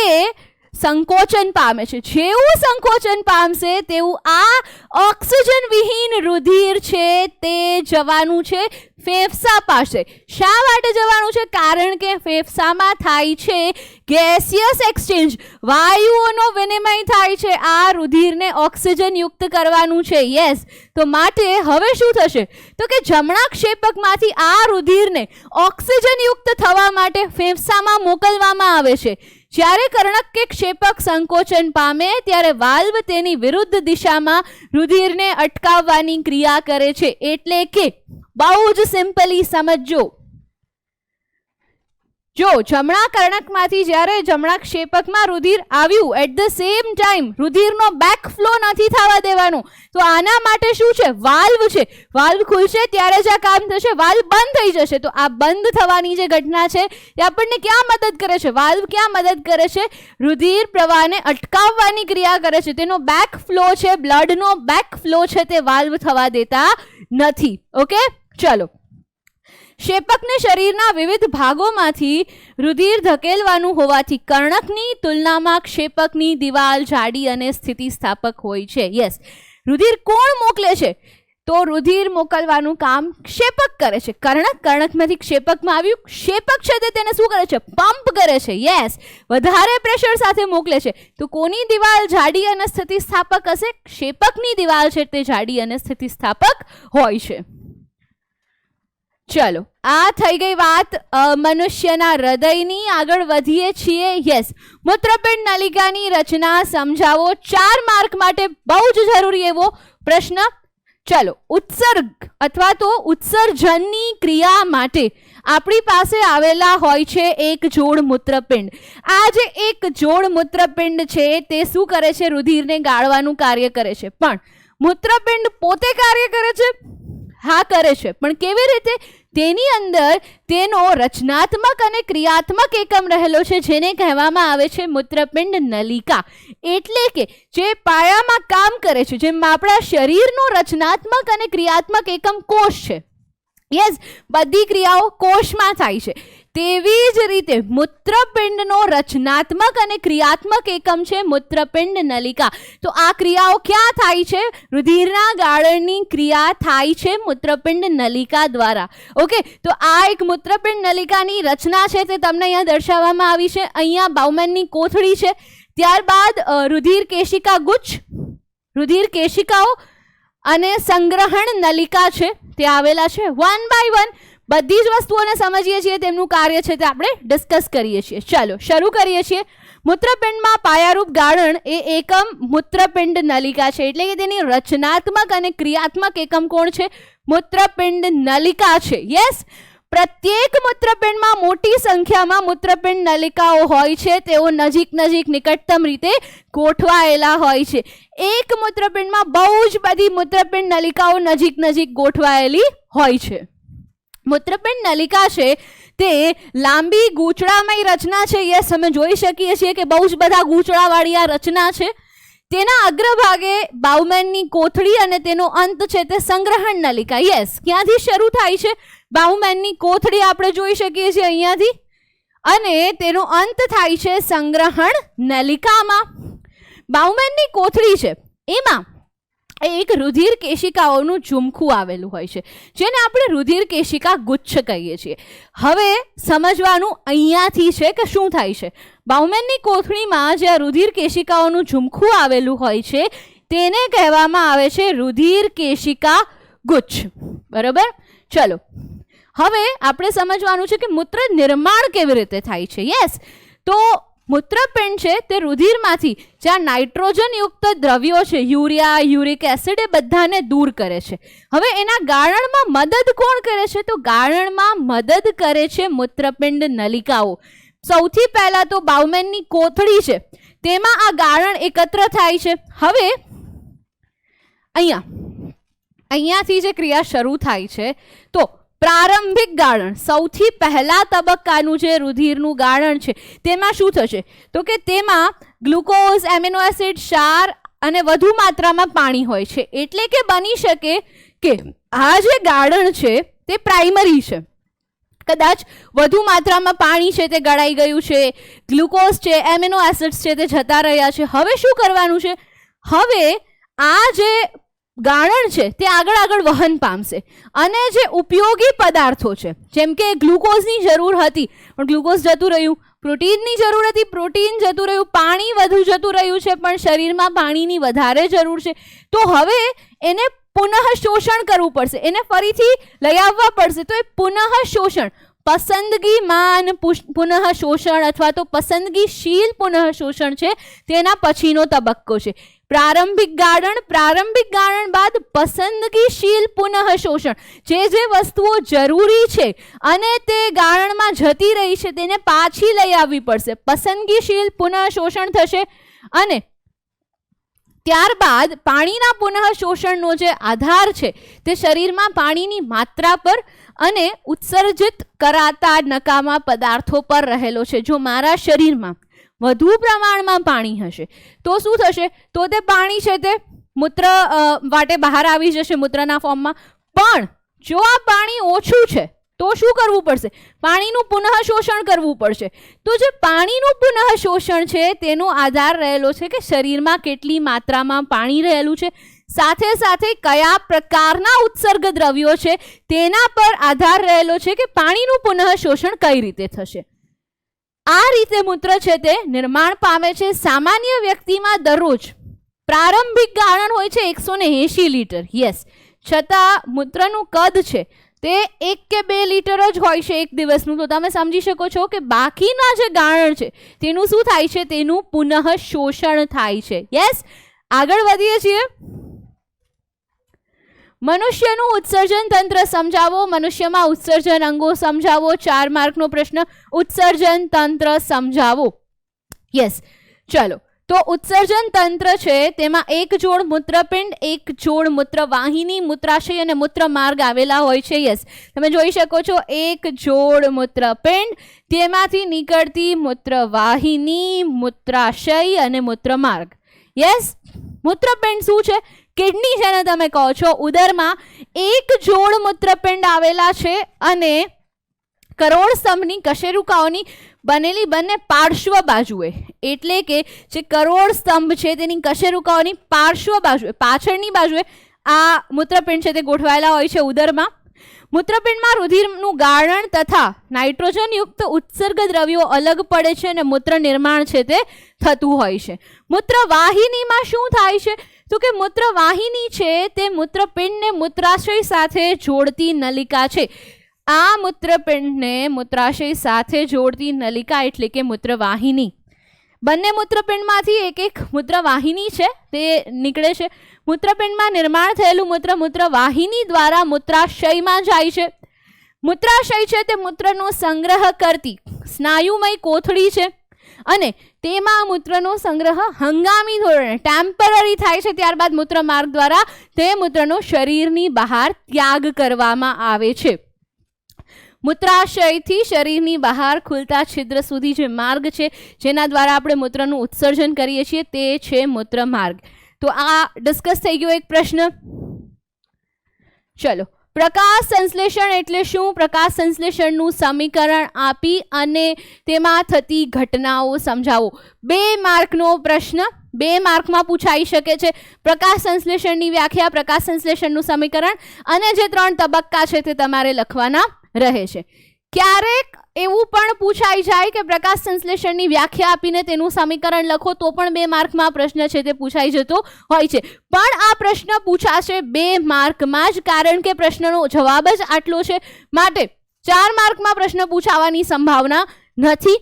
Speaker 1: સંકોચન પામે છે. જેવું સંકોચન પામશે તેવું આ ઓક્સિજન વિહીન રુધિર છે તે જવાનું છે ફેફસા પાસે. શા માટે જવાનું છે? કારણ કે ફેફસામાં થાય છે ગેસિયસ એક્સચેન્જ, વાયુઓનો વિનિમય થાય છે. આ રુધિરને ઓક્સિજન યુક્ત કરવાનું છે. યસ, તો માટે હવે શું થશે તો કે જમણા ક્ષેપકમાંથી આ રુધિરને ઓક્સિજન યુક્ત થવા માટે ફેફસામાં મોકલવામાં આવે છે. જ્યારે કર્ણક કે ક્ષેપક સંકોચન પામે ત્યારે વાલ્વ તેની વિરુદ્ધ દિશામાં રુધિરને અટકાવવાની ક્રિયા કરે છે. એટલે કે બહુ જ સિમ્પલી સમજો, જો જમણા કર્ણકમાંથી જ્યારે જમણા ક્ષેપકમાં રુધિર આવ્યું, એટ ધ સેમ ટાઈમ રુધિરનો બેક ફ્લો નથી થવા દેવાનો. તો આના માટે શું છે? વાલ્વ છે. વાલ્વ ખુલશે ત્યારે જ આ કામ થશે. વાલ્વ બંધ થઈ જશે તો આ બંધ થવાની જે ઘટના છે એ આપણને ક્યાં મદદ કરે છે? વાલ્વ ક્યાં મદદ કરે છે? રુધિર પ્રવાહને અટકાવવાની ક્રિયા કરે છે. તેનો બેક ફ્લો છે, બ્લડનો બેક ફ્લો છે, તે વાલ્વ થવા દેતા નથી. ઓકે, ચલો. ક્ષેપકને શરીરના વિવિધ ભાગોમાંથી રુધિર ધકેલવાનું હોવાથી કર્ણકની તુલનામાં ક્ષેપકની દિવાલ જાડી અને સ્થિતિસ્થાપક હોય છે. યસ, રુધિર કોણ મોકલે છે? તો રુધિર મોકલવાનું કામ ક્ષેપક કરે છે. કર્ણકમાંથી ક્ષેપકમાં આવ્યું, ક્ષેપક છે તે તેને શું કરે છે? પંપ કરે છે. યસ, વધારે પ્રેશર સાથે મોકલે છે. તો કોની દિવાલ જાડી અને સ્થિતિસ્થાપક હશે? ક્ષેપકની દિવાલ છે તે જાડી અને સ્થિતિસ્થાપક હોય છે. ચલો, આ થઈ ગઈ વાત મનુષ્યના હૃદયની. આગળ વધીએ છીએ. યસ, મૂત્રપિંડ નલિકાની રચના સમજાવો. 4 માર્ક માટે બહુ જ જરૂરી એવો પ્રશ્ન. ચલો, ઉત્સર્ગ અથવા તો ઉત્સર્જનની ક્રિયા માટે આપણી પાસે આવેલા હોય છે એક જોડ મૂત્રપિંડ. આ જે એક જોડ મૂત્રપિંડ છે તે શું કરે છે? રુધિરને ગાળવાનું કાર્ય કરે છે. પણ મૂત્રપિંડ પોતે કાર્ય કરે છે? હા, કરે છે. પણ કેવી રીતે? તેની અંદર તેનો રચનાત્મક અને ક્રિયાત્મક એકમ રહેલો છે જેને કહેવામાં આવે છે મૂત્રપિંડ નલિકા. એટલે કે જે પાયામાં કામ કરે છે, જેમ આપણા શરીરનો રચનાત્મક અને ક્રિયાત્મક એકમ કોષ છે. યસ, બધી ક્રિયાઓ કોષમાં થાય છે. તેવી જ રીતે મૂત્રપિંડનો રચનાત્મક અને ક્રિયાત્મક એકમ છે મૂત્રપિંડ નલિકા. તો આ ક્રિયાઓ ક્યાં થાય છે? રુધિરના ગાળણની ક્રિયા થાય છે મૂત્રપિંડ નલિકા દ્વારા. ઓકે, તો આ એક મૂત્રપિંડ નલિકાની રચના છે તે તમને અહીંયા દર્શાવવામાં આવી છે. અહીંયા બાઉમેનની કોથળી છે, ત્યારબાદ રુધિર કેશિકા ગુચ્છ, રુધિર કેશિકાઓ અને સંગ્રહણ નલિકા છે તે આવેલા છે. 1 by 1 બધી જ વસ્તુઓને સમજીએ છીએ, તેમનું કાર્ય છે તે આપણે ડિસ્કસ કરીએ છીએ. ચાલો શરૂ કરીએ છીએ. મૂત્રપિંડમાં પાયારૂપ ગાળણ એ એકમ મૂત્રપિંડ નલિકા છે. એટલે કે તેની રચનાત્મક અને ક્રિયાત્મક એકમ કોણ છે? મૂત્રપિંડ નલિકા છે. યસ, પ્રત્યેક મૂત્રપિંડમાં મોટી સંખ્યામાં મૂત્રપિંડ નલિકાઓ હોય છે. તેઓ નજીક નિકટતમ રીતે ગોઠવાયેલા હોય છે. એક મૂત્રપિંડમાં બહુ જ બધી મૂત્રપિંડ નલિકાઓ નજીક ગોઠવાયેલી હોય છે. મૂત્રપિંડ નલિકા છે તે લાંબી ગૂંચળામય રચના છે. યસ, અમે જોઈ શકીએ છીએ કે બહુ જ બધા ગૂંચળાવાળી આ રચના છે. તેના અગ્રભાગે બાઉમેનની કોથળી અને તેનો અંત છે તે સંગ્રહણ નલિકા. યસ, ક્યાંથી શરૂ થાય છે? બાઉમેનની કોથળી આપણે જોઈ શકીએ છીએ અહીંયાથી, અને તેનો અંત થાય છે સંગ્રહણ નલિકામાં. બાઉમેનની કોથળી છે એમાં એક રુધિર કેશિકાઓનું ઝુમખું આવેલું હોય છે જેને આપણે રુધિર કેશિકા ગુચ્છ કહીએ છીએ. હવે સમજવાનું અહીંયાથી છે કે શું થાય છે. બાઉમેનની કોથળીમાં જે રુધિર કેશિકાઓનું ઝુમખું આવેલું હોય છે તેને કહેવામાં આવે છે રુધિર કેશિકા ગુચ્છ. બરાબર, ચલો હવે આપણે સમજવાનું છે કે મૂત્ર નિર્માણ કેવી રીતે થાય છે. યસ, તો મૂત્રપિંડ છે તે રુધિરમાંથી જ્યાં નાઇટ્રોજન યુક્ત દ્રવ્યો છે, યુરિયા, યુરિક એસિડ, એ બધાને દૂર કરે છે. હવે એના ગાળણમાં મદદ કોણ કરે છે? તો ગાળણમાં મદદ કરે છે મૂત્રપિંડ નલિકાઓ. સૌથી પહેલા તો બાઉમેનની કોથળી છે તેમાં આ ગાળણ એકત્ર થાય છે. હવે અહીંયાથી જે ક્રિયા શરૂ થાય છે તો પ્રારંભિક ગાળણ, સૌથી પહેલા તબક્કાનું જે રુધિરનું ગાળણ છે તેમાં શું થશે? તો કે તેમાં ગ્લુકોઝ, એમિનો એસિડ, ક્ષાર અને વધુ માત્રામાં પાણી હોય છે. એટલે કે બની શકે કે આ જે ગાળણ છે તે પ્રાઇમરી છે. કદાચ વધુ માત્રામાં પાણી છે તે ગળાઈ ગયું છે, ગ્લુકોઝ છે, એમિનો એસિડ્સ છે તે જતા રહ્યા છે. હવે શું કરવાનું છે? હવે આ જે ગાળણ છે તે આગળ વહન પામશે અને જે ઉપયોગી પદાર્થો છે, જેમ કે ગ્લુકોઝની જરૂર હતી પણ ગ્લુકોઝ જતું રહ્યું, પ્રોટીનની જરૂર હતી, પ્રોટીન જતું રહ્યું, પાણી વધુ જતું રહ્યું છે પણ શરીરમાં પાણીની વધારે જરૂર છે, તો હવે એને પુનઃ શોષણ કરવું પડશે, એને ફરીથી લઈ આવવા પડશે. તો એ પુનઃ શોષણ, પસંદગીમાન પુનઃ શોષણ અથવા તો પસંદગીશીલ પુનઃ શોષણ છે તેના પછીનો તબક્કો છે. પ્રારંભિક ગાળણ બાદ પસંદગીશીલ પુનઃ શોષણ. જે વસ્તુઓ જરૂરી છે અને તે ગાળણમાં જતી રહી છે તેને પાછી લઈ આવવી પડશે. પસંદગીશીલ પુનઃ શોષણ થશે અને ત્યારબાદ પાણીના પુનઃ શોષણનો જે આધાર છે તે શરીરમાં પાણીની માત્રા પર અને ઉત્સર્જિત કરાતા નકામા પદાર્થો પર રહેલો છે. જો મારા શરીરમાં વધુ પ્રમાણમાં પાણી હશે તો શું થશે? તો તે પાણી છે તે મૂત્ર વાટે બહાર આવી જશે મૂત્રના ફોર્મમાં. પણ જો આ પાણી ઓછું છે તો શું કરવું પડશે? પાણીનું પુનઃ શોષણ કરવું પડશે. તો જે પાણીનું પુનઃ શોષણ છે તેનો આધાર રહેલો છે કે શરીરમાં કેટલી માત્રામાં પાણી રહેલું છે, સાથે સાથે કયા પ્રકારના ઉત્સર્ગ દ્રવ્યો છે તેના પર આધાર રહેલો છે કે પાણીનું પુનઃ શોષણ કઈ રીતે થશે. આ રીતે મૂત્ર છે તે નિર્માણ પામે છે. સામાન્ય વ્યક્તિમાં દરરોજ પ્રારંભિક ગાળણ હોય છે 180 લીટર. યસ, છતાં મૂત્રનું કદ છે તે 1 કે 2 લીટર જ હોય છે એક દિવસનું. તો તમે સમજી શકો છો કે બાકીના જે ગાળણ છે તેનું શું થાય છે? તેનું પુનઃ શોષણ થાય છે. યસ, આગળ વધીએ છીએ. મનુષ્યનું ઉત્સર્જન તંત્ર સમજાવો. મનુષ્યમાં ઉત્સર્જન અંગો સમજાવો. 4 માર્કનો પ્રશ્ન, ઉત્સર્જન તંત્ર સમજાવો. યસ, ચલો. તો ઉત્સર્જન તંત્ર છે તેમાં એક જોડ મૂત્રપિંડ, એક જોડ મૂત્રવાહિની, મૂત્રાશય અને મૂત્રમાર્ગ આવેલા હોય છે. યસ, તમે જોઈ શકો છો એક જોડ મૂત્રપિંડ, તેમાંથી નીકળતી મૂત્રવાહિની, મૂત્રાશય અને મૂત્રમાર્ગ. યસ, મૂત્રપિંડ શું છે? કિડની જેને તમે કહો છો. ઉદરમાં એક જોડ મૂત્રપિંડ આવેલા છે અને કરોડ સ્તંભની કશેરુકાઓની બનેલી બંને પાર્શ્વ બાજુએ, એટલે કે જે કરોડ સ્તંભ છે તેની કશેરુકાઓની પાર્શ્વ બાજુએ, પાછળની બાજુએ આ મૂત્રપિંડ છે તે ગોઠવાયેલા હોય છે ઉદરમાં. મૂત્રપિંડમાં રુધિરનું ગાળણ તથા નાઇટ્રોજન યુક્ત ઉત્સર્ગ દ્રવ્યો અલગ પડે છે અને મૂત્ર નિર્માણ છે તે થતું હોય છે. મૂત્રવાહિનીમાં શું થાય છે? તો કે મૂત્રવાહિની છે તે મૂત્રપિંડને મૂત્રાશય સાથે જોડતી નલિકા છે. આ મૂત્રપિંડને મૂત્રાશય સાથે જોડતી નલિકા એટલે કે મૂત્રવાહિની. બંને મૂત્રપિંડમાંથી એક મૂત્રવાહિની છે તે નીકળે છે. મૂત્રપિંડમાં નિર્માણ થયેલું મૂત્ર મૂત્રવાહિની દ્વારા મૂત્રાશયમાં જાય છે. મૂત્રાશય છે તે મૂત્રનો સંગ્રહ કરતી સ્નાયુમય કોથળી છે અને તેમાં મૂત્રનો સંગ્રહ હંગામી ધોરણે ટેમ્પરરી થાય છે. ત્યારબાદ મૂત્રમાર્ગ દ્વારા તે મૂત્રનો શરીરની બહાર ત્યાગ કરવામાં આવે છે. મૂત્રાશયથી શરીરની બહાર ખુલતા છિદ્ર સુધી જે માર્ગ છે જેના દ્વારા આપણે મૂત્રનું ઉત્સર્જન કરીએ છીએ તે છે મૂત્રમાર્ગ. તો આ ડિસ્કસ થઈ ગયો એક પ્રશ્ન. ચલો, પ્રકાશ સંશ્લેષણ એટલે શું? પ્રકાશ સંશ્લેષણનું સમીકરણ આપી અને તેમાં થતી ઘટનાઓ સમજાવો. 2 માર્કનો પ્રશ્ન, 2 માર્કમાં પૂછાઈ શકે છે. પ્રકાશ સંશ્લેષણની વ્યાખ્યા, પ્રકાશ સંશ્લેષણનું સમીકરણ અને જે 3 તબક્કા છે તે તમારે લખવાના રહે છે. ક્યારેક એવું પણ પૂછાઈ જાય કે પ્રકાશ સંશ્લેષણની વ્યાખ્યા આપીને તેનું સમીકરણ લખો તો પણ 2 માર્કમાં પ્રશ્ન છે તે પૂછાઈ જતો હોય છે. પણ આ પ્રશ્ન પૂછાશે 2 માર્કમાં જ, કારણ કે પ્રશ્નનો જવાબ જ આટલો છે. માટે 4 માર્કમાં પ્રશ્ન પૂછાવાની સંભાવના નથી.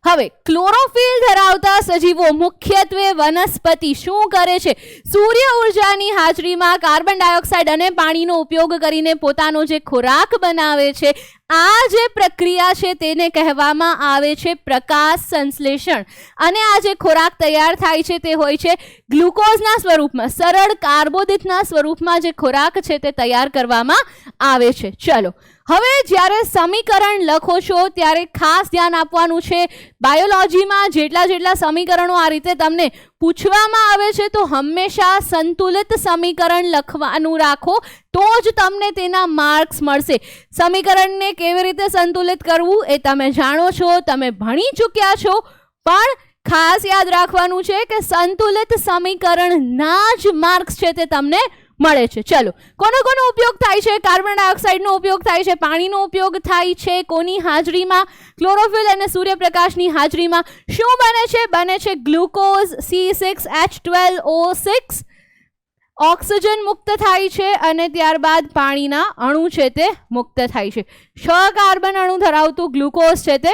Speaker 1: હવે ક્લોરોફિલ ધરાવતા સજીવો મુખ્યત્વે વનસ્પતિ શું કરે છે? સૂર્ય ઉર્જાની હાજરીમાં કાર્બન ડાયોક્સાઇડ અને પાણીનો ઉપયોગ કરીને પોતાનો જે ખોરાક બનાવે છે, આ જે પ્રક્રિયા છે તેને કહેવામાં આવે છે પ્રકાશ સંશ્લેષણ. અને આ જે ખોરાક તૈયાર થાય છે તે હોય છે ગ્લુકોઝના સ્વરૂપમાં, સરળ કાર્બોદિતના સ્વરૂપમાં જે ખોરાક છે તે તૈયાર કરવામાં આવે છે. ચલો, હવે જ્યારે સમીકરણ લખો છો ત્યારે ખાસ ધ્યાન આપવાનું છે. બાયોલોજીમાં જેટલા સમીકરણો આ રીતે તમને પૂછવામાં આવે છે તો હંમેશા સંતુલિત સમીકરણ લખવાનું રાખો, તો જ તમને તેના માર્ક્સ મળશે. સમીકરણને કેવી રીતે સંતુલિત કરવું એ તમે જાણો છો, તમે ભણી ચૂક્યા છો, પણ ખાસ યાદ રાખવાનું છે કે સંતુલિત સમીકરણના જ માર્ક્સ છે તે તમને મળે છે. ચલો, કોનો ઉપયોગ થાય છે? કાર્બન ડાયોક્સાઇડનો ઉપયોગ થાય છે, પાણીનો ઉપયોગ થાય છે. કોની હાજરીમાં? ક્લોરોફિલ અને સૂર્યપ્રકાશની હાજરીમાં. શું બને છે? બને છે ગ્લુકોઝ C6H12O6. ઓક્સિજન મુક્ત થાય છે અને ત્યારબાદ પાણીના અણુ છે તે મુક્ત થાય છે. 6 કાર્બન અણુ ધરાવતું ગ્લુકોઝ છે તે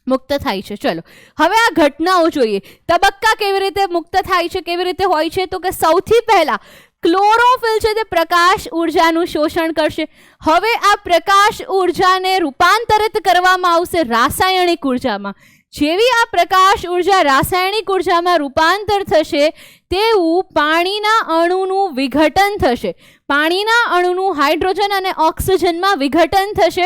Speaker 1: મુક્ત થાય છે. ચલો, હવે આ ઘટનાઓ જોઈએ. તબક્કા કેવી રીતે મુક્ત થાય છે, કેવી રીતે હોય છે? તો કે સૌથી પહેલા ક્લોરોફિલ છે તે પ્રકાશ ઉર્જાનું શોષણ કરશે. હવે આ પ્રકાશ ઉર્જાને રૂપાંતરિત કરવામાં આવશે રાસાયણિક ઉર્જામાં. જેવી આ પ્રકાશ ઉર્જા રાસાયણિક ઉર્જામાં રૂપાંતર થશે તેવું પાણીના અણુનું વિઘટન થશે. પાણીના અણુનું હાઇડ્રોજન અને ઓક્સિજનમાં વિઘટન થશે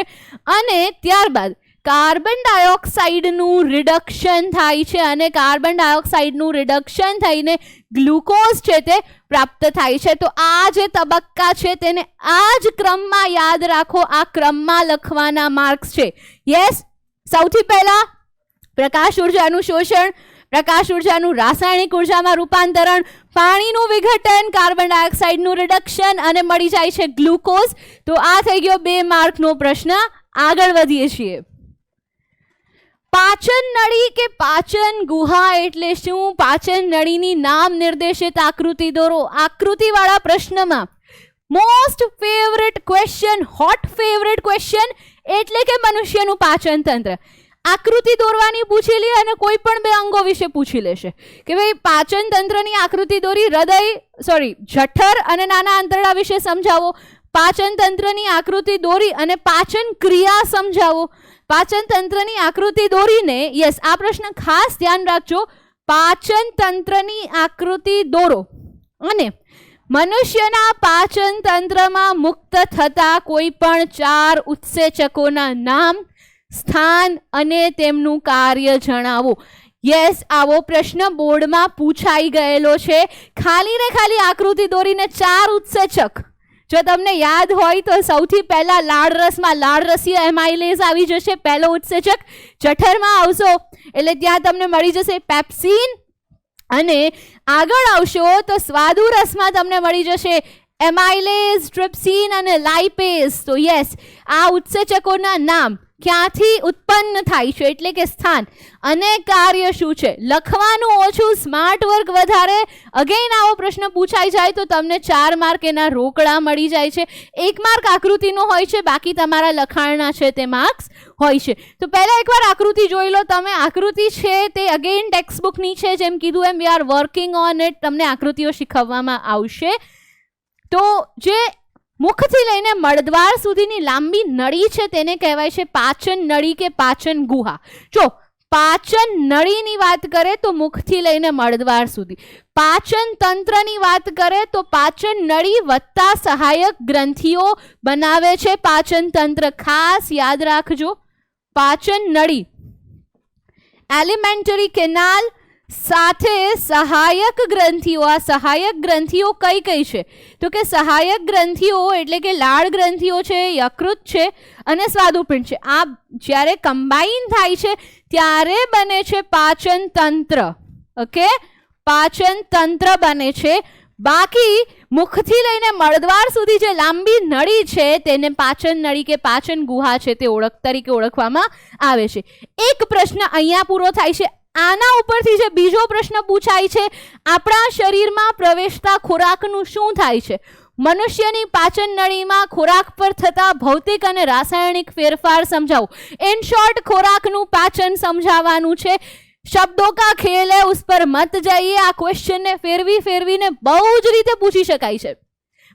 Speaker 1: અને ત્યારબાદ કાર્બન ડાયોક્સાઇડનું રિડક્શન થાય છે અને કાર્બન ડાયોક્સાઇડનું રિડક્શન થઈને ગ્લુકોઝ છે તે પ્રાપ્ત થાય છે. તો આ જે તબક્કા છે તેને આ જ ક્રમમાં યાદ રાખો, આ ક્રમમાં લખવાના માર્ક્સ છે. યસ, સૌથી પહેલા પ્રકાશ ઉર્જાનું શોષણ, પ્રકાશ ઉર્જાનું રાસાયણિક ઉર્જામાં રૂપાંતરણ, પાણીનું વિઘટન, કાર્બન ડાયોક્સાઇડનું રિડક્શન અને મળી જાય છે ગ્લુકોઝ. તો આ થઈ ગયો 2 માર્કનો પ્રશ્ન. આગળ વધીએ છીએ. પાચન નળી કે પાચન ગુહા એટલે શું? પાચન નળીની નામ નિર્દેશિત આકૃતિ દોરો. આકૃતિવાળા પ્રશ્નમાં most favourite question, hot favourite question એટલે કે મનુષ્યનું પાચન તંત્ર. આકૃતિ દોરવાની પૂછેલી અને કોઈ પણ 2 અંગો વિશે પૂછી લેશે કે ભાઈ પાચન તંત્રની આકૃતિ દોરી, જઠર અને નાના આંતરડા વિશે સમજાવો. પાચન તંત્રની આકૃતિ દોરી અને પાચન ક્રિયા સમજાવો. પાચન તંત્રની આકૃતિ દોરીને, યસ, આ પ્રશ્ન ખાસ ધ્યાન રાખજો, પાચન તંત્રની આકૃતિ દોરો અને મનુષ્યના પાચન તંત્રમાં મુક્ત થતા કોઈ પણ 4 ઉત્સેચકોના નામ, સ્થાન અને તેમનું કાર્ય જણાવો. યસ, આવો પ્રશ્ન બોર્ડમાં પૂછાઈ ગયેલો છે. ખાલી ને ખાલી આકૃતિ દોરીને 4 ઉત્સેચક. જો તમને યાદ હોય તો સૌથી પહેલા લાળરસમાં લાળરસીય એમાઇલેઝ આવી જશે, પહેલો ઉત્સેચક. જઠરમાં આવશો એટલે ત્યાં તમને મળી જશે પેપ્સિન અને આગળ આવશો તો સ્વાદુ રસમાં તમને મળી જશે એમાઇલેઝ, ટ્રિપ્સિન અને લાઇપેઝ. તો યસ, આ ઉત્સેચકોના નામ, ક્યાંથી ઉત્પન્ન થાય છે એટલે કે સ્થાન અને કાર્ય શું છે. લખવાનું ઓછું, સ્માર્ટ વર્ક વધારે. અગેન આવો પ્રશ્ન પૂછાઈ જાય તો તમને 4 માર્ક એના રોકડા મળી જાય છે. 1 માર્ક આકૃતિનો હોય છે, બાકી તમારા લખાણના છે તે માર્ક્સ હોય છે. તો પહેલા એકવાર આકૃતિ જોઈ લો તમે. આકૃતિ છે તે અગેન ટેક્સ્ટ બુકની છે, જેમ કીધું એમ we are working on it. તમને આકૃતિઓ શીખવવામાં આવશે. તો જે મુખથી લઈને મળદ્વાર સુધીની લાંબી નળી છે તેને કહેવાય છે પાચન નળી કે પાચન ગુહા. જો પાચન નળીની વાત કરે તો મુખથી લઈને મળદ્વાર સુધી. પાચન તંત્રની વાત કરે તો પાચન નળી વત્તા સહાયક ગ્રંથિઓ બનાવે છે પાચન તંત્ર. ખાસ યાદ રાખજો, પાચન નળી, એલિમેન્ટરી કેનાલ સાથે સહાયક ગ્રંથિઓ. આ સહાયક ગ્રંથિઓ કઈ કઈ છે તો કે સહાયક ગ્રંથિઓ એટલે કે લાળ ગ્રંથિઓ છે, યકૃત છે અને સ્વાદુપિંડ છે. આ જ્યારે કમ્બાઈન થાય છે ત્યારે બને છે પાચન તંત્ર. ઓકે, પાચન તંત્ર બને છે. બાકી મુખથી લઈને મળદ્વાર સુધી જે લાંબી નળી છે તેને પાચન નળી કે પાચન ગુહા છે તે તરીકે ઓળખવામાં આવે છે. એક પ્રશ્ન અહીંયા પૂરો થાય છે. આના ઉપરથી જે બીજો પ્રશ્ન પૂછાય છે, આપણા શરીરમાં પ્રવેશતા ખોરાકનું શું થાય છે? મનુષ્યની પાચન નળીમાં ખોરાક પર થતા ભૌતિક અને રાસાયણિક ફેરફાર સમજાવો. ઇન શોર્ટ ખોરાકનું પાચન સમજાવવાનું છે. શબ્દો કા ખેલ હે, ઉસ પર મત જાઈએ. આ ક્વેશ્ચનને ફેરવીને બહુ જ રીતે પૂછી શકાય છે.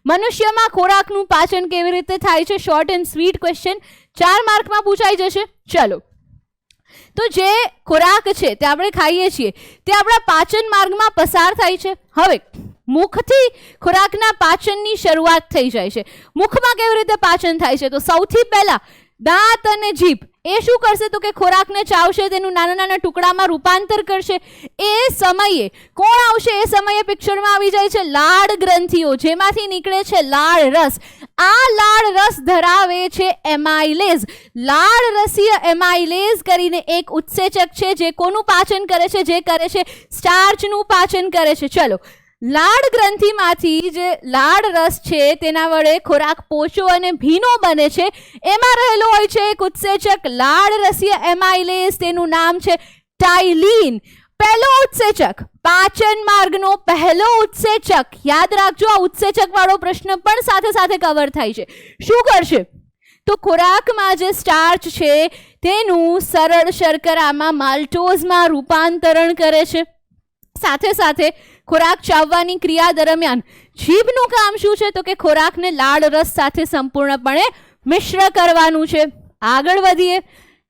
Speaker 1: મનુષ્યમાં ખોરાકનું પાચન કેવી રીતે થાય છે? શોર્ટ એન્ડ સ્વીટ ક્વેશ્ચન, 4 માર્કમાં પૂછાઈ જશે. ચલો, તો જે ખોરાક છે તે આપણે ખાઈએ છીએ તે આપણા પાચન માર્ગમાં પસાર થાય છે. હવે મુખથી ખોરાકના પાચનની શરૂઆત થઈ જાય છે. મુખમાં કેવી રીતે પાચન થાય છે? તો સૌથી પહેલા દાંત અને જીભ એ શું કરશે? તો કે ખોરાકને ચાવશે, તેનું નાના નાના ટુકડામાં રૂપાંતર કરશે. એ સમયે કોણ આવશે? એ સમયે પિક્ચરમાં આવી જાય છે લાળ ગ્રંથિઓ, જેમાંથી નીકળે છે લાળ રસ. આ લાળ રસ ધરાવે છે એમાઇલેઝ. લાળ રસીય એમાઇલેઝ કરીને એક ઉત્સેચક છે જે કોનું પાચન કરે છે? જે કરે છે સ્ટાર્ચનું પાચન કરે છે. ચલો, લાળ ગ્રંથિમાંથી જે લાળ રસ છે તેના વડે ખોરાક પોચો અને ભીનો બને છે. એમાં રહેલો હોય છે એક ઉત્સેચક લાળ રસીય એમાઇલેઝ, તેનું નામ છે ટાઇલિન. પહેલો ઉત્સેચક, પાચન માર્ગનો પહેલો ઉત્સેચક. યાદ રાખજો, આ ઉત્સેચક વાળો પ્રશ્ન પણ સાથે સાથે કવર થાય છે. શું કરશે? તો ખોરાકમાં જે સ્ટાર્ચ છે તેનું સરળ શર્કરામાં માલ્ટોઝમાં રૂપાંતરણ કરે છે. સાથે સાથે ખોરાક ચાવવાની ક્રિયા દરમિયાન જીભનું કામ શું છે? તો કે ખોરાકને લાળ રસ સાથે સંપૂર્ણપણે મિશ્ર કરવાનું છે. આગળ વધીએ.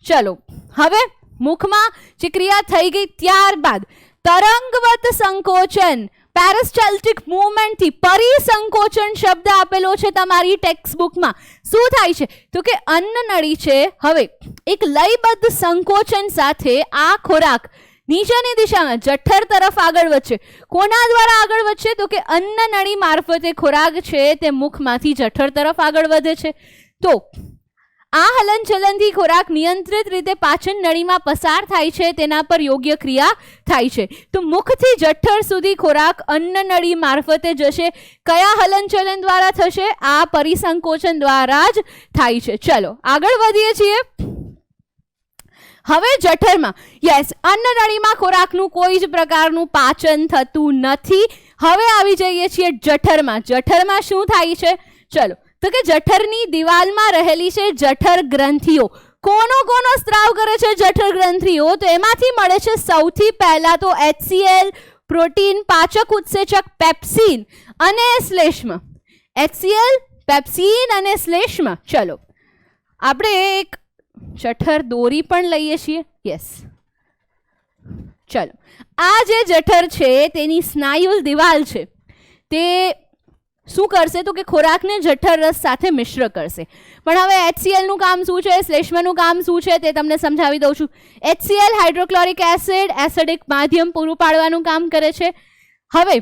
Speaker 1: ચલો, હવે મુખમાં જે ક્રિયા થઈ ગઈ ત્યારબાદ તરંગવત સંકોચન, પેરિસ્ટાલ્ટિક મૂવમેન્ટથી પરિસંકોચન શબ્દ આપેલો છે તમારી ટેક્સ્ટ બુકમાં. શું થાય છે? તો કે અન્નનળી છે હવે એક લયબદ્ધ સંકોચન સાથે આ ખોરાક નીચેની દિશામાં જઠર તરફ આગળ વધશે. કોના દ્વારા આગળ વધશે? તો કે અન્નનળી મારફતે ખોરાક છે તે મુખમાંથી જઠર તરફ આગળ વધે છે. તો આ હલનચલનથી ખોરાક નિયંત્રિત રીતે પાચન નળીમાં પસાર થાય છે, તેના પર યોગ્ય ક્રિયા થાય છે. તો મુખથી જઠર સુધી ખોરાક અન્નનળી મારફતે જશે. કયા હલનચલન દ્વારા થશે? આ પરિસંકોચન દ્વારા જ થાય છે. ચલો આગળ વધીએ છીએ. હવે જઠરમાં, યસ, અન્નનળીમાં ખોરાકનું કોઈ જ પ્રકારનું પાચન થતું નથી. હવે આવી જઈએ છીએ જઠરમાં. જઠરમાં શું થાય છે? ચલો, તો કે જઠરની દિવાલમાં રહેલી છે જઠર ગ્રંથિઓ. કોનો સ્ત્રાવ કરે છે જઠર ગ્રંથિઓ? તો એમાંથી મળે છે સૌથી પહેલા તો HCl, પ્રોટીન, પાચક ઉત્સેચક પેપ્સિન અને શ્લેષ્મ. HCl, પેપ્સિન અને શ્લેષ્મ. ચલો, આપણે એક જઠર દોરી પણ લઈએ છીએ. યસ, ચલો, આ જે જઠર છે તેની સ્નાયુલ દિવાલ છે તે શું કરશે? તો કે ખોરાકને જઠર રસ સાથે મિશ્ર કરશે. પણ હવે HCl નું કામ શું છે? શ્લેષ્મનું કામ શું છે? તે તમને સમજાવી દઉં છું. HCl હાઇડ્રોક્લોરિક એસિડ, એસિડિક માધ્યમ પૂરું પાડવાનું કામ કરે છે. હવે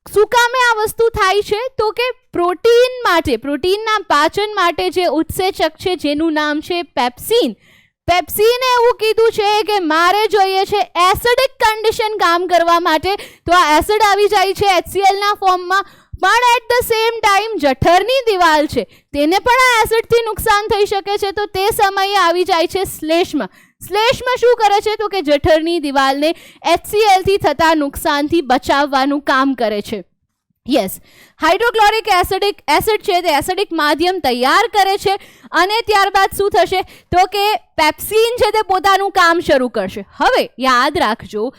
Speaker 1: શું કામે આ વસ્તુ થાય છે? તો કે પ્રોટીન માટે, પ્રોટીનના પાચન માટે જે ઉત્સેચક છે જેનું નામ છે પેપ્સિન. પેપ્સિને એવું કીધું છે કે મારે જોઈએ છે એસિડિક કન્ડિશન કામ કરવા માટે, તો આ એસિડ આવી જાય છે HCl ના ફોર્મમાં. પણ એટ ધ સેમ ટાઈમ જઠરની દિવાલ છે તેને પણ આ એસિડથી નુકસાન થઈ શકે છે. તો તે સમયે આવી જાય છે શ્લેષ્મ. શ્લેષ્મ શું કરે છે? તો કે જઠરની દિવાલને HCl થી થતા નુકસાનથી બચાવવાનું કામ કરે છે. યસ, હાઇડ્રોક્લોરિક એસિડ છે તે એસિડિક માધ્યમ તૈયાર કરે છે અને ત્યારબાદ શું થશે? તો કે પેપ્સિન છે તે પોતાનું કામ શરૂ કરશે. હવે યાદ રાખજો,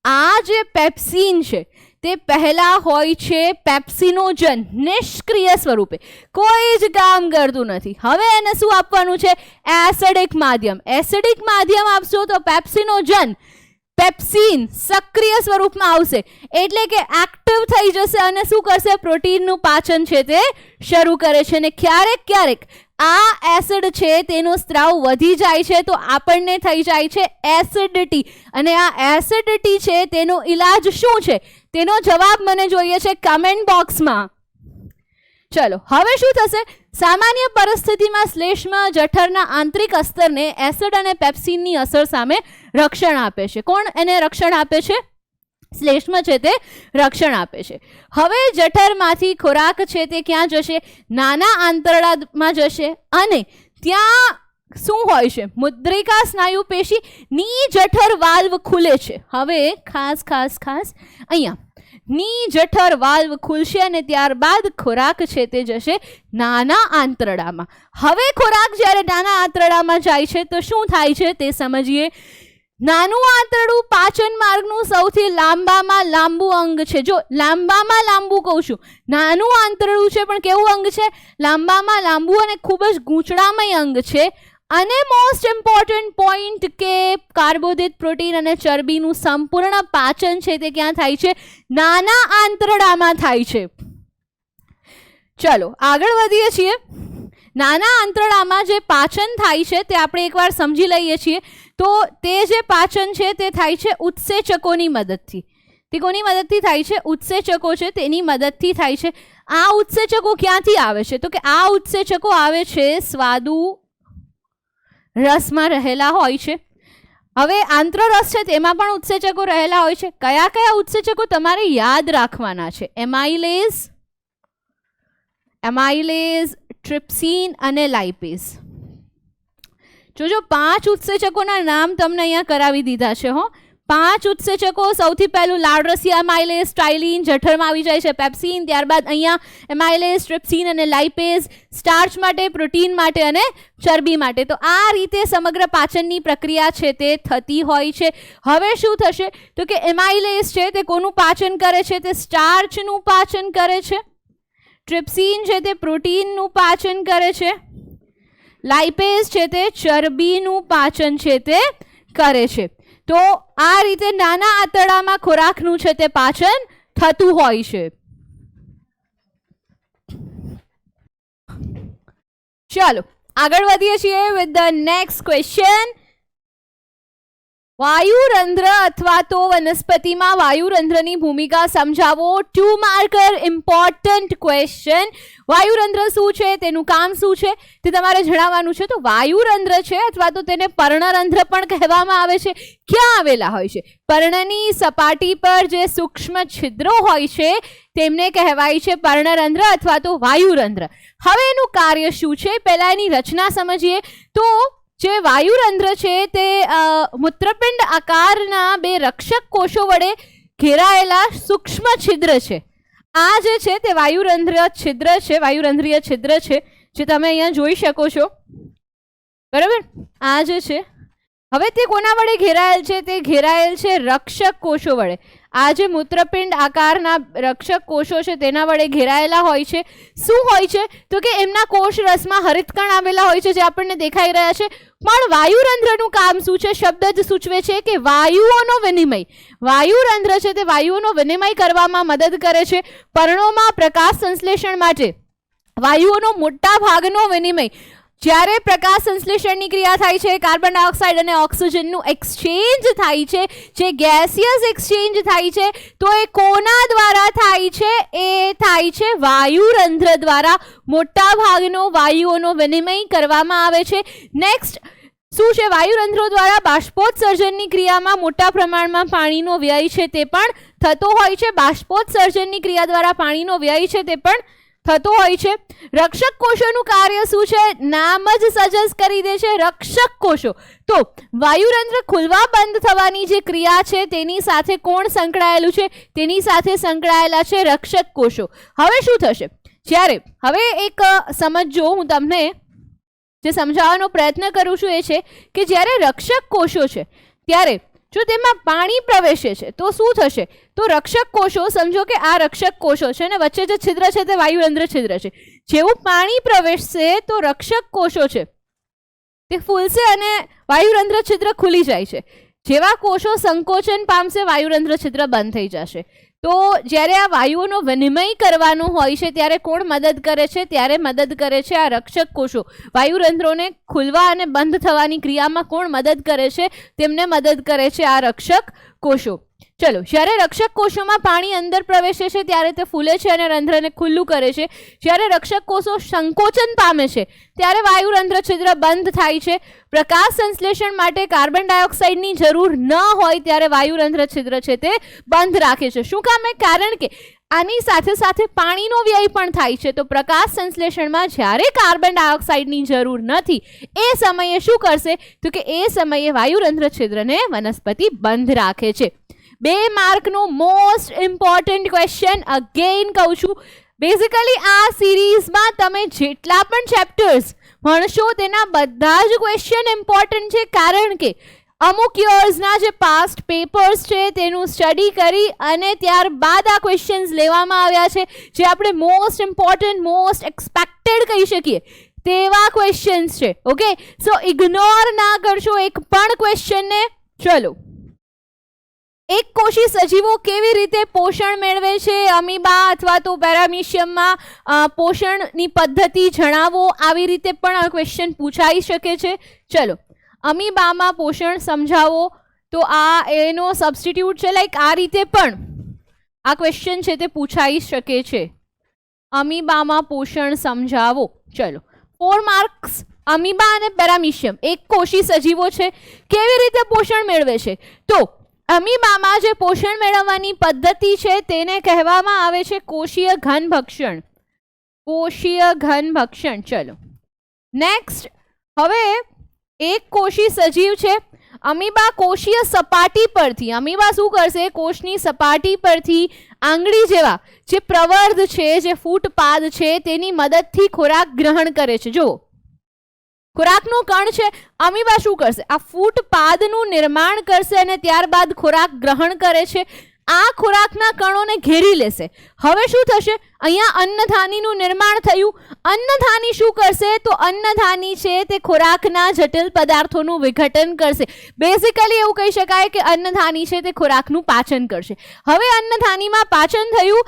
Speaker 1: આ જે પેપ્સિન છે તે પહેલા હોય છે પેપ્સિનોજન, નિષ્ક્રિય સ્વરૂપે, કોઈ જ કામ કરતું નથી. હવે એને શું આપવાનું છે? એસિડિક માધ્યમ. એસિડિક માધ્યમ આપશો તો પેપ્સિનોજન, પેપ્સિન સક્રિય સ્વરૂપમાં આવશે, એટલે કે એક્ટિવ થઈ જશે અને શું કરશે? પ્રોટીનનું પાચન છે તે શરૂ કરે છે. અને ક્યારેક આ એસિડ છે તેનો સ્ત્રાવ વધી જાય છે તો આપણને થઈ જાય છે એસિડિટી. અને આ એસિડિટી છે તેનો ઈલાજ શું છે? તેનો જવાબ મને જોઈએ છે કમેન્ટ બોક્સમાં. ચલો, હવે શું થશે? સામાન્ય પરિસ્થિતિમાં શ્લેષ્મ જઠરના આંતરિક અસ્તરને એસિડ અને પેપ્સિનની અસર સામે રક્ષણ આપે છે. કોણ એને રક્ષણ આપે છે? શ્લેષ્મ છે તે રક્ષણ આપે છે. હવે જઠરમાંથી ખોરાક છે તે ક્યાં જશે? નાના આંતરડામાં જશે અને ત્યાં શું હોય છે? મુદ્રિકા સ્નાયુ પેશી ની જઠર વાલ્વ ખુલે છે. હવે ખાસ અહીંયા ની જઠર વાલ્વ ખુલશે અને ત્યારબાદ ખોરાક છે તે જશે નાના આંતરડામાં. હવે ખોરાક જ્યારે નાના આંતરડામાં જાય છે તો શું થાય છે તે સમજીએ. નાનું આંતરડું પાચન માર્ગનું સૌથી લાંબામાં લાંબુ અંગ છે. જો લાંબામાં લાંબુ કહું છું, નાનું આંતરડું છે પણ કેવું અંગ છે? લાંબામાં લાંબુ અને ખૂબ જ ગૂંચળામય અંગ છે. અને મોસ્ટ ઇમ્પોર્ટન્ટ પોઈન્ટ કે કાર્બોદિત, પ્રોટીન અને ચરબીનું સંપૂર્ણ પાચન છે તે ક્યાં થાય છે? નાના આંતરડામાં થાય છે. ચલો આગળ વધીએ છીએ. નાના આંતરડામાં જે પાચન થાય છે તે આપણે એકવાર સમજી લઈએ છીએ. તો તે જે પાચન છે તે થાય છે ઉત્સેચકોની મદદથી. તે કોની મદદથી થાય છે? ઉત્સેચકો છે તેની મદદથી થાય છે. આ ઉત્સેચકો ક્યાંથી આવે છે? તો કે આ ઉત્સેચકો આવે છે સ્વાદુ રસમાં રહેલા હોય છે. હવે આંતરરસ છે તેમાં પણ ઉત્સેચકો રહેલા હોય છે. કયા કયા ઉત્સેચકો તમારે યાદ રાખવાના છે? એમાઇલેઝ, ટ્રિપ્સિન અને લાઇપેઝ. જોજો 5 ઉત્સેચકોના નામ તમને અહીંયા કરાવી દીધા છે. 5 ઉત્સેચકો. સૌથી પહેલું લાળરસિયા એમાઇલેઝ, સ્ટાઇલિન, જઠરમાં આવી જાય છે પેપ્સિન, ત્યારબાદ અહીંયા એમાઇલેઝ, ટ્રિપ્સિન અને લાઇપેઝ, સ્ટાર્ચ માટે, પ્રોટીન માટે અને ચરબી માટે. તો આ રીતે સમગ્ર પાચનની પ્રક્રિયા છે તે થતી હોય છે. હવે શું થશે? તો કે એમાઇલેઝ છે તે કોનું પાચન કરે છે? તે સ્ટાર્ચનું પાચન કરે છે. ટ્રિપ્સિન છે તે પ્રોટીનનું પાચન કરે છે. લાઇપેઝ છે તે ચરબીનું પાચન છે તે કરે છે. તો આ રીતે નાના આંતરડામાં ખોરાકનું છે તે પાચન થતું હોય છે. ચાલો આગળ વધીએ છીએ વિથ ધ નેક્સ્ટ ક્વેશ્ચન. વાયુરંધ્ર અથવા તો વનસ્પતિમાં વાયુરંધ્રની ભૂમિકા સમજાવો. 2 માર્કર ઇમ્પોર્ટન્ટ ક્વેશ્ચન. વાયુરંધ્ર શું છે, તેનું કામ શું છે તે તમારે જણાવવાનું છે. તો વાયુરંધ્ર છે અથવા તો તેને પર્ણરંધ્ર પણ કહેવામાં આવે છે. ક્યાં આવેલા હોય છે? પર્ણની સપાટી પર જે સૂક્ષ્મ છિદ્રો હોય છે તેમને કહેવાય છે પર્ણરંધ્ર અથવા તો વાયુરંધ્ર. હવે એનું કાર્ય શું છે પહેલા એની રચના સમજીએ. તો જે વાયુરંધ્ર છે તે મૂત્રપિંડ આકારના 2 રક્ષક કોષો વડે ઘેરાયેલા સૂક્ષ્મ છિદ્ર છે. આ જે છે તે વાયુરંધ્રીય છિદ્ર છે જે તમે અહીંયા જોઈ શકો છો. બરાબર? આ જે છે હવે તે કોના વડે ઘેરાયેલ છે? તે ઘેરાયેલ છે રક્ષક કોષો વડે. આ જે મૂત્રપિંડ આકારના રક્ષક કોષો છે તેના વડે ઘેરાયેલા હોય છે. શું હોય છે? તો કે એમના કોષ રસમાં હરિતકણ આવેલા હોય છે જે આપણને દેખાઈ રહ્યા છે. પણ વાયુરંધ્રનું કામ શું છે? શબ્દ જ સૂચવે છે કે વાયુઓનો વિનિમય. વાયુરંધ્ર છે તે વાયુઓનો વિનિમય કરવામાં મદદ કરે છે. પર્ણોમાં પ્રકાશ સંશ્લેષણ માટે વાયુઓનો મોટા ભાગનો વિનિમય. જ્યારે પ્રકાશ સંશ્લેષણની ક્રિયા થાય છે, કાર્બન ડાયોક્સાઇડ અને ઓક્સિજનનું એક્સચેન્જ થાય છે, જે ગેસિયસ એક્સચેન્જ થાય છે, તો એ કોના દ્વારા થાય છે? એ થાય છે વાયુરંધ્ર દ્વારા. મોટા ભાગનો વાયુઓનો વિનિમય કરવામાં આવે છે. નેક્સ્ટ શું છે? વાયુરંધ્રો દ્વારા બાષ્પોત્સર્જનની ક્રિયામાં મોટા પ્રમાણમાં પાણીનો વ્યય છે તે પણ થતો હોય છે. બાષ્પોત્સર્જનની ક્રિયા દ્વારા પાણીનો વ્યય છે તે પણ થતો હોય છે. રક્ષક કોષોનું કાર્ય શું છે? નામ જ સજેસ્ટ કરી દે છે, રક્ષક કોષો. તો વાયુરંધ્ર ખુલવા બંધ થવાની જે ક્રિયા છે તેની સાથે કોણ સંકળાયેલું છે? તેની સાથે સંકળાયેલા છે રક્ષક કોષો. હવે શું થશે? જ્યારે હવે એક સમજો, હું તમને જે સમજાવવાનો પ્રયત્ન કરું છું એ છે કે જ્યારે રક્ષક કોષો છે ત્યારે જો તેમાં પાણી પ્રવેશે છે તો શું થશે? તો રક્ષક કોષો, સમજો કે આ રક્ષક કોષો છે અને વચ્ચે જે છિદ્ર છે તે વાયુરંધ્ર છિદ્ર છે. જેવું પાણી પ્રવેશશે તો રક્ષક કોષો છે તે ફૂલશે અને વાયુરંધ્ર છિદ્ર ખુલી જાય છે. જેવા કોષો સંકોચન પામશે વાયુરંધ્ર છિદ્ર બંધ થઈ જશે. તો જ્યારે આ વાયુઓનો વિનિમય કરવાનો હોય છે ત્યારે કોણ મદદ કરે છે? ત્યારે મદદ કરે છે આ રક્ષક કોષો. વાયુરંધ્રોને ખુલવા અને બંધ થવાની ક્રિયામાં કોણ મદદ કરે છે? તેમને મદદ કરે છે આ રક્ષક કોષો. ચલો, જ્યારે રક્ષક કોષોમાં પાણી અંદર પ્રવેશે છે ત્યારે તે ફૂલે છે અને રંધ્રને ખુલ્લું કરે છે. જ્યારે રક્ષક કોષો સંકોચન પામે છે ત્યારે વાયુરંધ્ર છિદ્ર બંધ થાય છે. પ્રકાશ સંશ્લેષણ માટે કાર્બન ડાયોક્સાઇડની જરૂર ન હોય ત્યારે વાયુરંધ્ર છિદ્ર છે તે બંધ રાખે છે. શું કામ? કારણ કે આની સાથે સાથે પાણીનો વ્યય પણ થાય છે. તો પ્રકાશ સંશ્લેષણમાં જ્યારે કાર્બન ડાયોક્સાઇડની જરૂર નથી એ સમયે શું કરશે? તો કે એ સમયે વાયુરંધ્ર છિદ્રને વનસ્પતિ બંધ રાખે છે. 2 માર્કનો મોસ્ટ ઇમ્પોર્ટન્ટ ક્વેશ્ચન અગેન કહું છું. બેઝિકલી આ સિરીઝમાં તમે જેટલા પણ ચેપ્ટર્સ ભણશો તેના બધા જ ક્વેશ્ચન ઇમ્પોર્ટન્ટ છે, કારણ કે અમુક યર્સના જે પાસ્ટ પેપર્સ છે તેનું સ્ટડી કરી અને ત્યારબાદ આ ક્વેશ્ચન્સ લેવામાં આવ્યા છે, જે આપણે મોસ્ટ ઇમ્પોર્ટન્ટ મોસ્ટ એક્સપેક્ટેડ કહી શકીએ તેવા ક્વેશ્ચન્સ છે. ઓકે, સો ઇગ્નોર ના કરશો એક પણ ક્વેશ્ચનને. ચલો, એક કોષી સજીવો કેવી રીતે પોષણ મેળવે છે, અમીબા અથવા તો પેરામીશિયમમાં પોષણની પદ્ધતિ જણાવો, આવી રીતે પણ આ ક્વેશ્ચન પૂછાઈ શકે છે. ચલો, અમીબામાં પોષણ સમજાવો, તો આ એનો સબસ્ટિટ્યુટ છે. લાઈક આ રીતે પણ આ ક્વેશ્ચન છે તે પૂછાઈ શકે છે. અમીબામાં પોષણ સમજાવો. ચલો, 4 માર્ક્સ. અમીબા અને પેરામીશિયમ એક કોષી સજીવો છે, કેવી રીતે પોષણ મેળવે છે? તો અમીબામાં જે પોષણ મેળવવાની પદ્ધતિ છે તેને કહેવામાં આવે છે કોષીય ઘન ભક્ષણ. કોષીય ઘન ભક્ષણ. ચલો નેક્સ્ટ, હવે એક કોષી સજીવ છે અમીબા. કોષીય સપાટી પરથી અમીબા શું કરશે? કોષની સપાટી પરથી આંગળી જેવા જે પ્રવર્ધ છે, જે ફૂટપાદ છે, તેની મદદથી ખોરાક ગ્રહણ કરે છે. જો ખોરાકનું કણ છે, અમીબા શું કરશે? આ ફૂટપાદનું નિર્માણ કરશે અને ત્યારબાદ ખોરાક ગ્રહણ કરે છે. આ ખોરાકના કણોને ઘેરી લેશે. હવે શું થશે? અહીંયા અન્નધાનીનું નિર્માણ થયું. અન્નધાની શું કરશે? તો અન્નધાની છે તે ખોરાકના જટિલ પદાર્થોનું વિઘટન કરશે. બેઝિકલી એવું કહી શકાય કે અન્નધાની છે તે ખોરાકનું પાચન કરશે. હવે અન્નધાનીમાં પાચન થયું,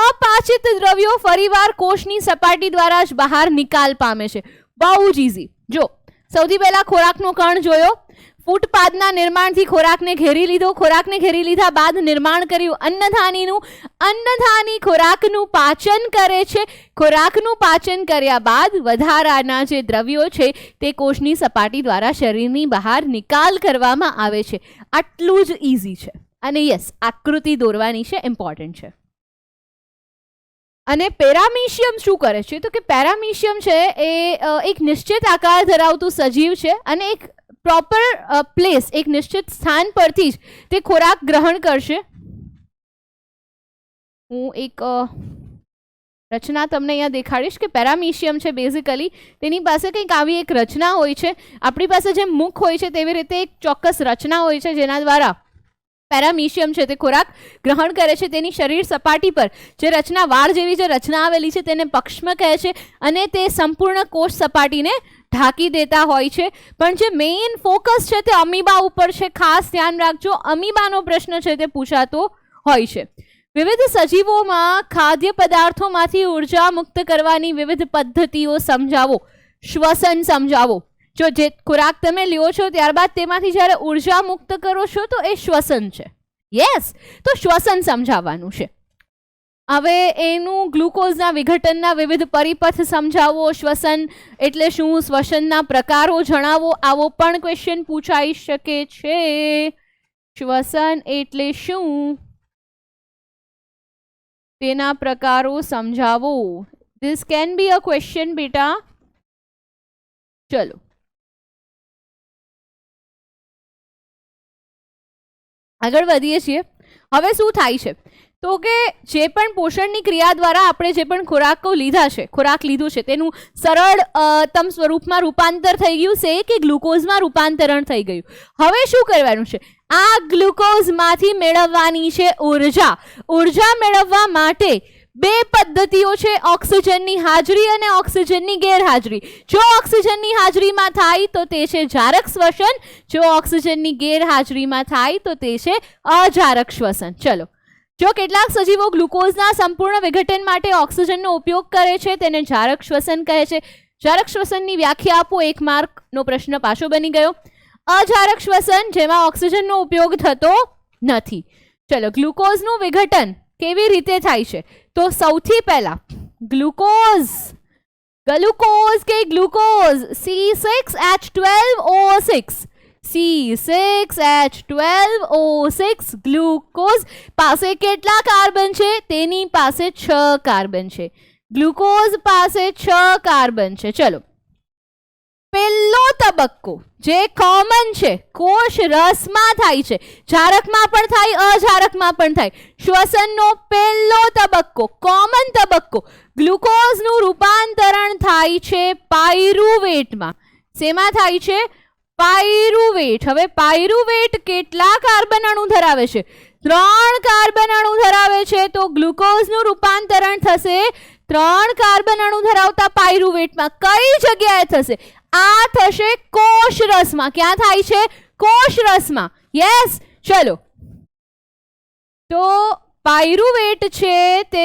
Speaker 1: અપાચિત દ્રવ્યો ફરીવાર કોષની સપાટી દ્વારા જ બહાર નિકાલ પામે છે. બહુ જ ઇઝી. જો સૌથી પહેલા ખોરાકનો કણ જોયો, ફૂટપાદના નિર્માણથી ખોરાકને ઘેરી લીધો, ખોરાકને ઘેરી લીધા બાદ નિર્માણ કર્યું અન્નધાનીનું. અન્નધાની ખોરાકનું પાચન કરે છે. ખોરાકનું પાચન કર્યા બાદ વધારાના જે દ્રવ્યો છે તે કોષની સપાટી દ્વારા શરીરની બહાર નિકાલ કરવામાં આવે છે. આટલું જ ઇઝી છે. અને યસ, આકૃતિ દોરવાની છે, ઇમ્પોર્ટન્ટ છે. અને પેરામીશિયમ શું કરે છે? તો કે પેરામીશિયમ છે એ એક નિશ્ચિત આકાર ધરાવતું સજીવ છે અને એક પ્રોપર પ્લેસ, એક નિશ્ચિત સ્થાન પરથી જ તે ખોરાક ગ્રહણ કરશે. હું એક રચના તમને અહીંયા દેખાડીશ કે પેરામીશિયમ છે બેઝિકલી તેની પાસે કંઈક આવી એક રચના હોય છે. આપણી પાસે જેમ મુખ હોય છે તેવી રીતે એક ચોક્કસ રચના હોય છે જેના દ્વારા પેરામીશિયમ છે તે ખોરાક ગ્રહણ કરે છે. તેની શરીર સપાટી પર જે રચના, વાળ જેવી જે રચના આવેલી છે તેને પક્ષમ કહે છે અને તે સંપૂર્ણ કોષ સપાટીને ઢાંકી દેતા હોય છે. પણ જે મેઇન ફોકસ છે તે અમીબા ઉપર છે. ખાસ ધ્યાન રાખજો, અમીબાનો પ્રશ્ન છે તે પૂછાતો હોય છે. વિવિધ સજીવોમાં ખાદ્ય પદાર્થોમાંથી ઉર્જા મુક્ત કરવાની વિવિધ પદ્ધતિઓ સમજાવો. શ્વસન સમજાવો. જો જે ખોરાક તમે લ્યો છો ત્યારબાદ તેમાંથી જ્યારે ઉર્જા મુક્ત કરો છો તો એ શ્વસન છે. યસ, તો શ્વસન સમજાવવાનું છે. હવે એનું ગ્લુકોઝના વિઘટનના વિવિધ પરિપથ સમજાવો. શ્વસન એટલે શું? શ્વસનના પ્રકારો જણાવો. આવો પણ ક્વેશ્ચન પૂછાઈ શકે છે. શ્વસન એટલે શું? તેના પ્રકારો સમજાવો. This can be a question બેટા. ચલો આગળ વધીએ છીએ. હવે શું થાય છે તો કે જે પણ પોષણની ક્રિયા દ્વારા આપણે જે પણ ખોરાક લીધું છે તેનું સરળતમ સ્વરૂપમાં રૂપાંતર થઈ ગયું છે કે ગ્લુકોઝમાં રૂપાંતરણ થઈ ગયું. હવે શું કરવાનું છે? આ ગ્લુકોઝમાંથી મેળવવાની છે ઉર્જા. ઉર્જા મેળવવા માટે 2 પદ્ધતિઓ છે, ઓક્સિજનની હાજરી અને ઓક્સિજનની ગેરહાજરી. જો ઓક્સિજનની હાજરીમાં થાય તો તે છે જારક શ્વસન, જો ઓક્સિજનની ગેરહાજરીમાં થાય તો તે છે અજારક શ્વસન. ચલો, જો કેટલાક સજીવો ગ્લુકોઝના સંપૂર્ણ વિઘટન માટે ઓક્સિજનનો ઉપયોગ કરે છે તેને જારક શ્વસન કહે છે. જારક શ્વસનની વ્યાખ્યા આપો. 1 માર્કનો પ્રશ્ન પાછો બની ગયો. અજારક શ્વસન જેમાં ઓક્સિજનનો ઉપયોગ થતો નથી. ચલો, ગ્લુકોઝનું વિઘટન કેવી રીતે થાય છે? તો સૌથી પહેલા ગ્લુકોઝ કે ગ્લુકોઝ C6H12O6 C6H12O6 ગ્લુકોઝ પાસે કેટલા કાર્બન છે? તેની પાસે 6 કાર્બન છે. ગ્લુકોઝ પાસે 6 કાર્બન છે. ચલો, પહેલો તબક્કો જે કોમન છે કોષ રસમાં થાય છે, જારકમાં પણ થાય અજારકમાં પણ થાય. શ્વસનનો પહેલો તબક્કો કોમન તબક્કો ગ્લુકોઝનું રૂપાંતરણ થાય છે પાયરુવેટમાં. શેમાં થાય છે? પાયરુવેટ. હવે પાયરુવેટ કેટલા કાર્બન અણુ ધરાવે છે? 3 કાર્બન અણુ ધરાવે છે. તો ગ્લુકોઝનું રૂપાંતરણ થશે 3 કાર્બન અણુ ધરાવતા પાયરુવેટમાં. કઈ જગ્યાએ થશે? આ થશે કોષ રસમાં. ક્યાં થાય છે? કોષ રસમાં. યસ, ચલો. તો પાયરુવેટ છે તે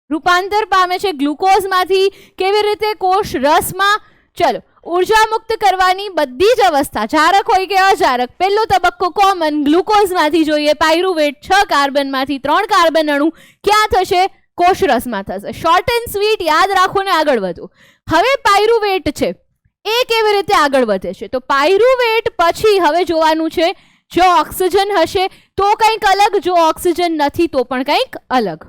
Speaker 1: રૂપાંતર પામે છે ગ્લુકોઝમાંથી. કેવી રીતે? કોષ રસમાં. ચલો, ઉર્જા મુક્ત કરવાની બધી જ અવસ્થા, જારક હોય કે અજારક, પહેલો તબક્કો કોમન ગ્લુકોઝમાંથી જોઈએ, પાયરુવેટ 6 કાર્બનમાંથી 3 કાર્બન અણુ ક્યાં થશે? કોષ રસમાં થશે. શોર્ટ એન્ડ સ્વીટ, યાદ રાખો ને આગળ વધો. હવે પાયરુવેટ છે એ કેવી રીતે આગળ વધે છે? તો પાયરુવેટ પછી હવે જોવાનું છે, જો ઓક્સિજન હશે તો કંઈક અલગ, જો ઓક્સિજન નથી તો પણ કંઈક અલગ.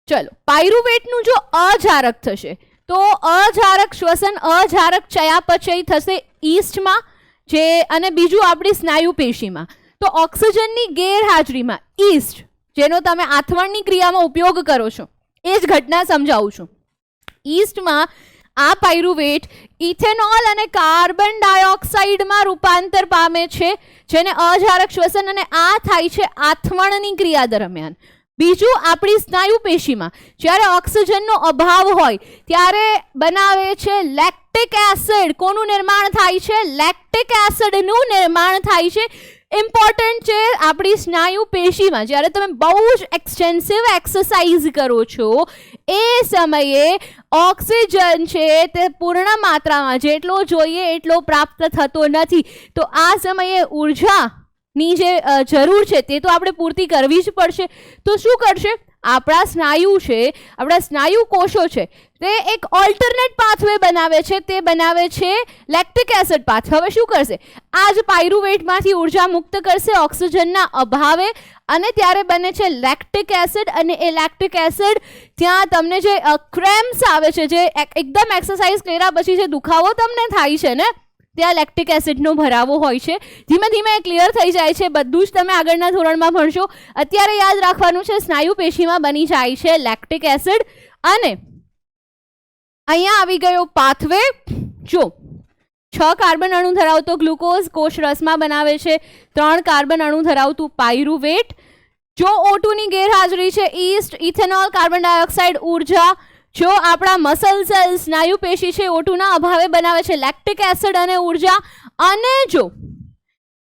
Speaker 1: ચલો, પાયરુવેટનું જો અજારક થશે તો અજારક શ્વસન, અજારક ચયાપચય થશે ઈસ્ટમાં, જે અને બીજું આપણી સ્નાયુ પેશીમાં. તો ઓક્સિજનની ગેરહાજરીમાં ઈસ્ટ, જેનો તમે આથવણની ક્રિયામાં ઉપયોગ કરો છો, એ જ ઘટના સમજાવું છું. ઈસ્ટમાં આ પાયરુવેટ ઇથેનોલ અને કાર્બન ડાયોક્સાઇડમાં રૂપાંતર પામે છે, જેને અજારક શ્વસન, અને આ થાય છે આથવણની ક્રિયા દરમિયાન. બીજું આપણી સ્નાયુ પેશીમાં જ્યારે ઓક્સિજનનો અભાવ હોય ત્યારે બનાવે છે લેક્ટિક એસિડ. કોનું નિર્માણ થાય છે? લેક્ટિક એસિડનું નિર્માણ થાય છે. ઇમ્પોર્ટન્ટ છે આપણી સ્નાયુ પેશીમાં જ્યારે તમે બહુ જ એક્સટેન્સિવ એક્સરસાઇઝ કરો છો એ સમયે ઓક્સિજન છે તે પૂર્ણ માત્રામાં જેટલો જોઈએ એટલો પ્રાપ્ત થતો નથી. તો આ સમયે ઉર્જાની જે જરૂર છે તે તો આપણે પૂર્તિ કરવી જ પડશે. તો શું કરશે? આપણા સ્નાયુ છે, આપણા સ્નાયુ કોષો છે તે એક ઓલ્ટરનેટ પાથવે બનાવે છે, તે બનાવે છે લેક્ટિક એસિડ પાથ. હવે શું કરશે? આ જ પાયરુવેટમાંથી ઉર્જા મુક્ત કરશે ઓક્સિજનના અભાવે, અને ત્યારે બને છે લેક્ટિક એસિડ. અને એ લેક્ટિક એસિડ ત્યાં તમને જે ક્રેમ્સ આવે છે, જે એકદમ એક્સરસાઇઝ કર્યા પછી જે દુખાવો તમને થાય છે ને, ત્યાં લેક્ટિક એસિડનો ભરાવો હોય છે. ધીમે ધીમે ક્લિયર થઈ જાય છે. બધું જ તમે આગળના ધોરણમાં ભણશો. અત્યારે યાદ રાખવાનું છે, સ્નાયુ પેશીમાં બની જાય છે લેક્ટિક એસિડ. અને અહીંયા આવી ગયો પાથવે. જો 6 કાર્બન અણુ ધરાવતો ગ્લુકોઝ કોષ રસમાં બનાવે છે 3 કાર્બન અણુ ધરાવતું પાયરુવેટ. જો O2 ની ગેરહાજરી છે, ઈસ્ટ, ઇથેનોલ, કાર્બન ડાયોક્સાઇડ, ઉર્જા. જો આપણા મસલ સેલ સ્નાયુ પેશી છે O2 ના અભાવે બનાવે છે લેક્ટિક એસિડ અને ઉર્જા. અને જો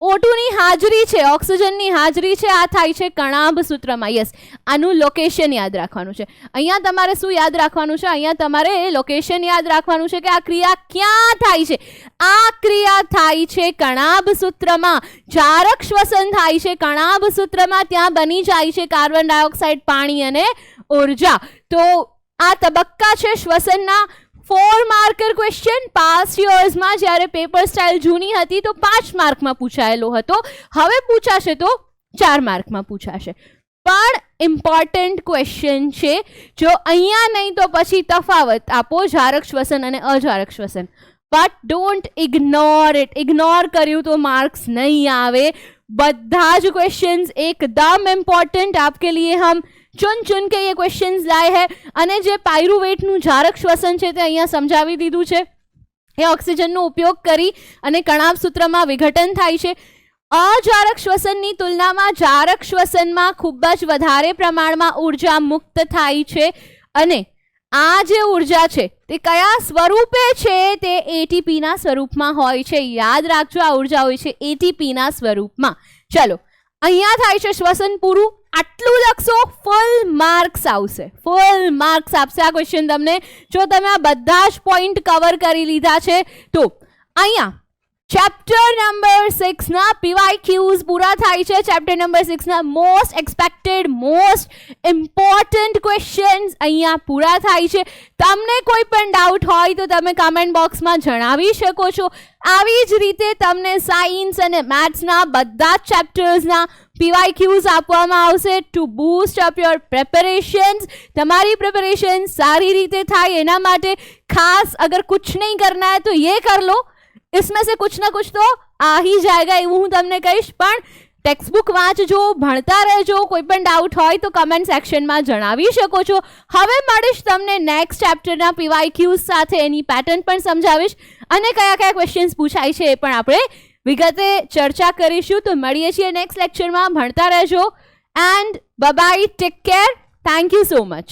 Speaker 1: O2 ની હાજરી છે, ઓક્સિજનની હાજરી છે, આ થાય છે કણાભ સૂત્રમાં. યસ, આનું લોકેશન યાદ રાખવાનું છે. અહીંયા તમારે શું યાદ રાખવાનું છે? અહીંયા તમારે લોકેશન યાદ રાખવાનું છે કે આ ક્રિયા ક્યાં થાય છે. આ ક્રિયા થાય છે કણાભ સૂત્રમાં. જારક શ્વસન થાય છે કણાભ સૂત્રમાં. ત્યાં બની જાય છે કાર્બન ડાયોક્સાઇડ, પાણી અને ઉર્જા. તો આ તબક્કા છે શ્વસનના. 4 માર્કર ક્વેશ્ચન પાસ્ટ યર્સમાં જ્યારે પેપર સ્ટાઇલ જૂની હતી તો 5 માર્કમાં પૂછાયેલો હતો. હવે પૂછાશે તો 4 માર્કમાં પૂછાશે. પણ ઇમ્પોર્ટન્ટ ક્વેશ્ચન છે. જો અહીંયા નહીં તો પછી તફાવત આપો જારક શ્વસન અને અજારક શ્વસન. But don't ignore it. Ignore કર્યું તો માર્ક્સ નહીં આવે. બધા જ क्वेश्चंस एकदम इम्पॉर्टेंट आपके लिए हम चुन चुन के ये क्वेश्चंस लाए हैं. અને જે પાયરુવેટનું જારક શ્વસન છે તે અહીંયા સમજાવી દીધું છે. એ ઓક્સિજનનો ઉપયોગ કરી અને કણાભ સૂત્રમાં વિઘટન થાય છે. અજારક શ્વસનની તુલનામાં જારક શ્વસનમાં ખૂબ જ વધારે પ્રમાણમાં ઉર્જા મુક્ત થાય છે. અને આ જે ઉર્જા છે તે કયા સ્વરૂપે છે? તે એટીપીના સ્વરૂપમાં હોય છે. યાદ રાખજો, આ ઉર્જા હોય છે એટીપીના સ્વરૂપમાં. ચલો, અહીંયા થાય છે શ્વસન પૂરું. આટલું લખશો, ફૂલ માર્ક્સ આવશે. ફૂલ માર્ક્સ આપશે આ ક્વેશ્ચન તમને, જો તમે આ બધા જ પોઈન્ટ કવર કરી લીધા છે તો. અહીંયા ચેપ્ટર નંબર 6 ના PYQs પૂરા થાય છે. ચેપ્ટર નંબર 6 ના most expected, most important questions અહીંયા પૂરા થાય છે. તમને કોઈ પણ ડાઉટ હોય તો તમે કમેન્ટ બોક્સમાં જણાવી શકો છો. આવી જ રીતે તમને સાયન્સ અને મેથ્સના બધા જ ચેપ્ટર્સના PYQs આપવામાં આવશે ટુ બૂસ્ટ અપ યોર પ્રેપરેશન્સ. તમારી પ્રિપરેશન सारी रीते થાય એના માટે ખાસ અગર कुछ नहीं करना है तो ये कर लो, इसमें से कुछ ना कुछ तो आ ही जाएगा એવું હું તમને કહીશ. પણ ટેક્સ્ટબુક વાંચજો, ભણતા રહેજો. કોઈ પણ ડાઉટ હોય તો કમેન્ટ સેક્શનમાં જણાવી શકો છો. હવે મળીશ તમને નેક્સ્ટ ચેપ્ટરના PYQs સાથે, એની પેટર્ન પણ સમજાવીશ અને કયા કયા ક્વેશ્ચન્સ પૂછાય છે એ પણ આપણે વિગતે ચર્ચા કરીશું. તો મળીએ છીએ નેક્સ્ટ લેક્ચરમાં. ભણતા રહેજો and bye bye, take care. Thank you so much.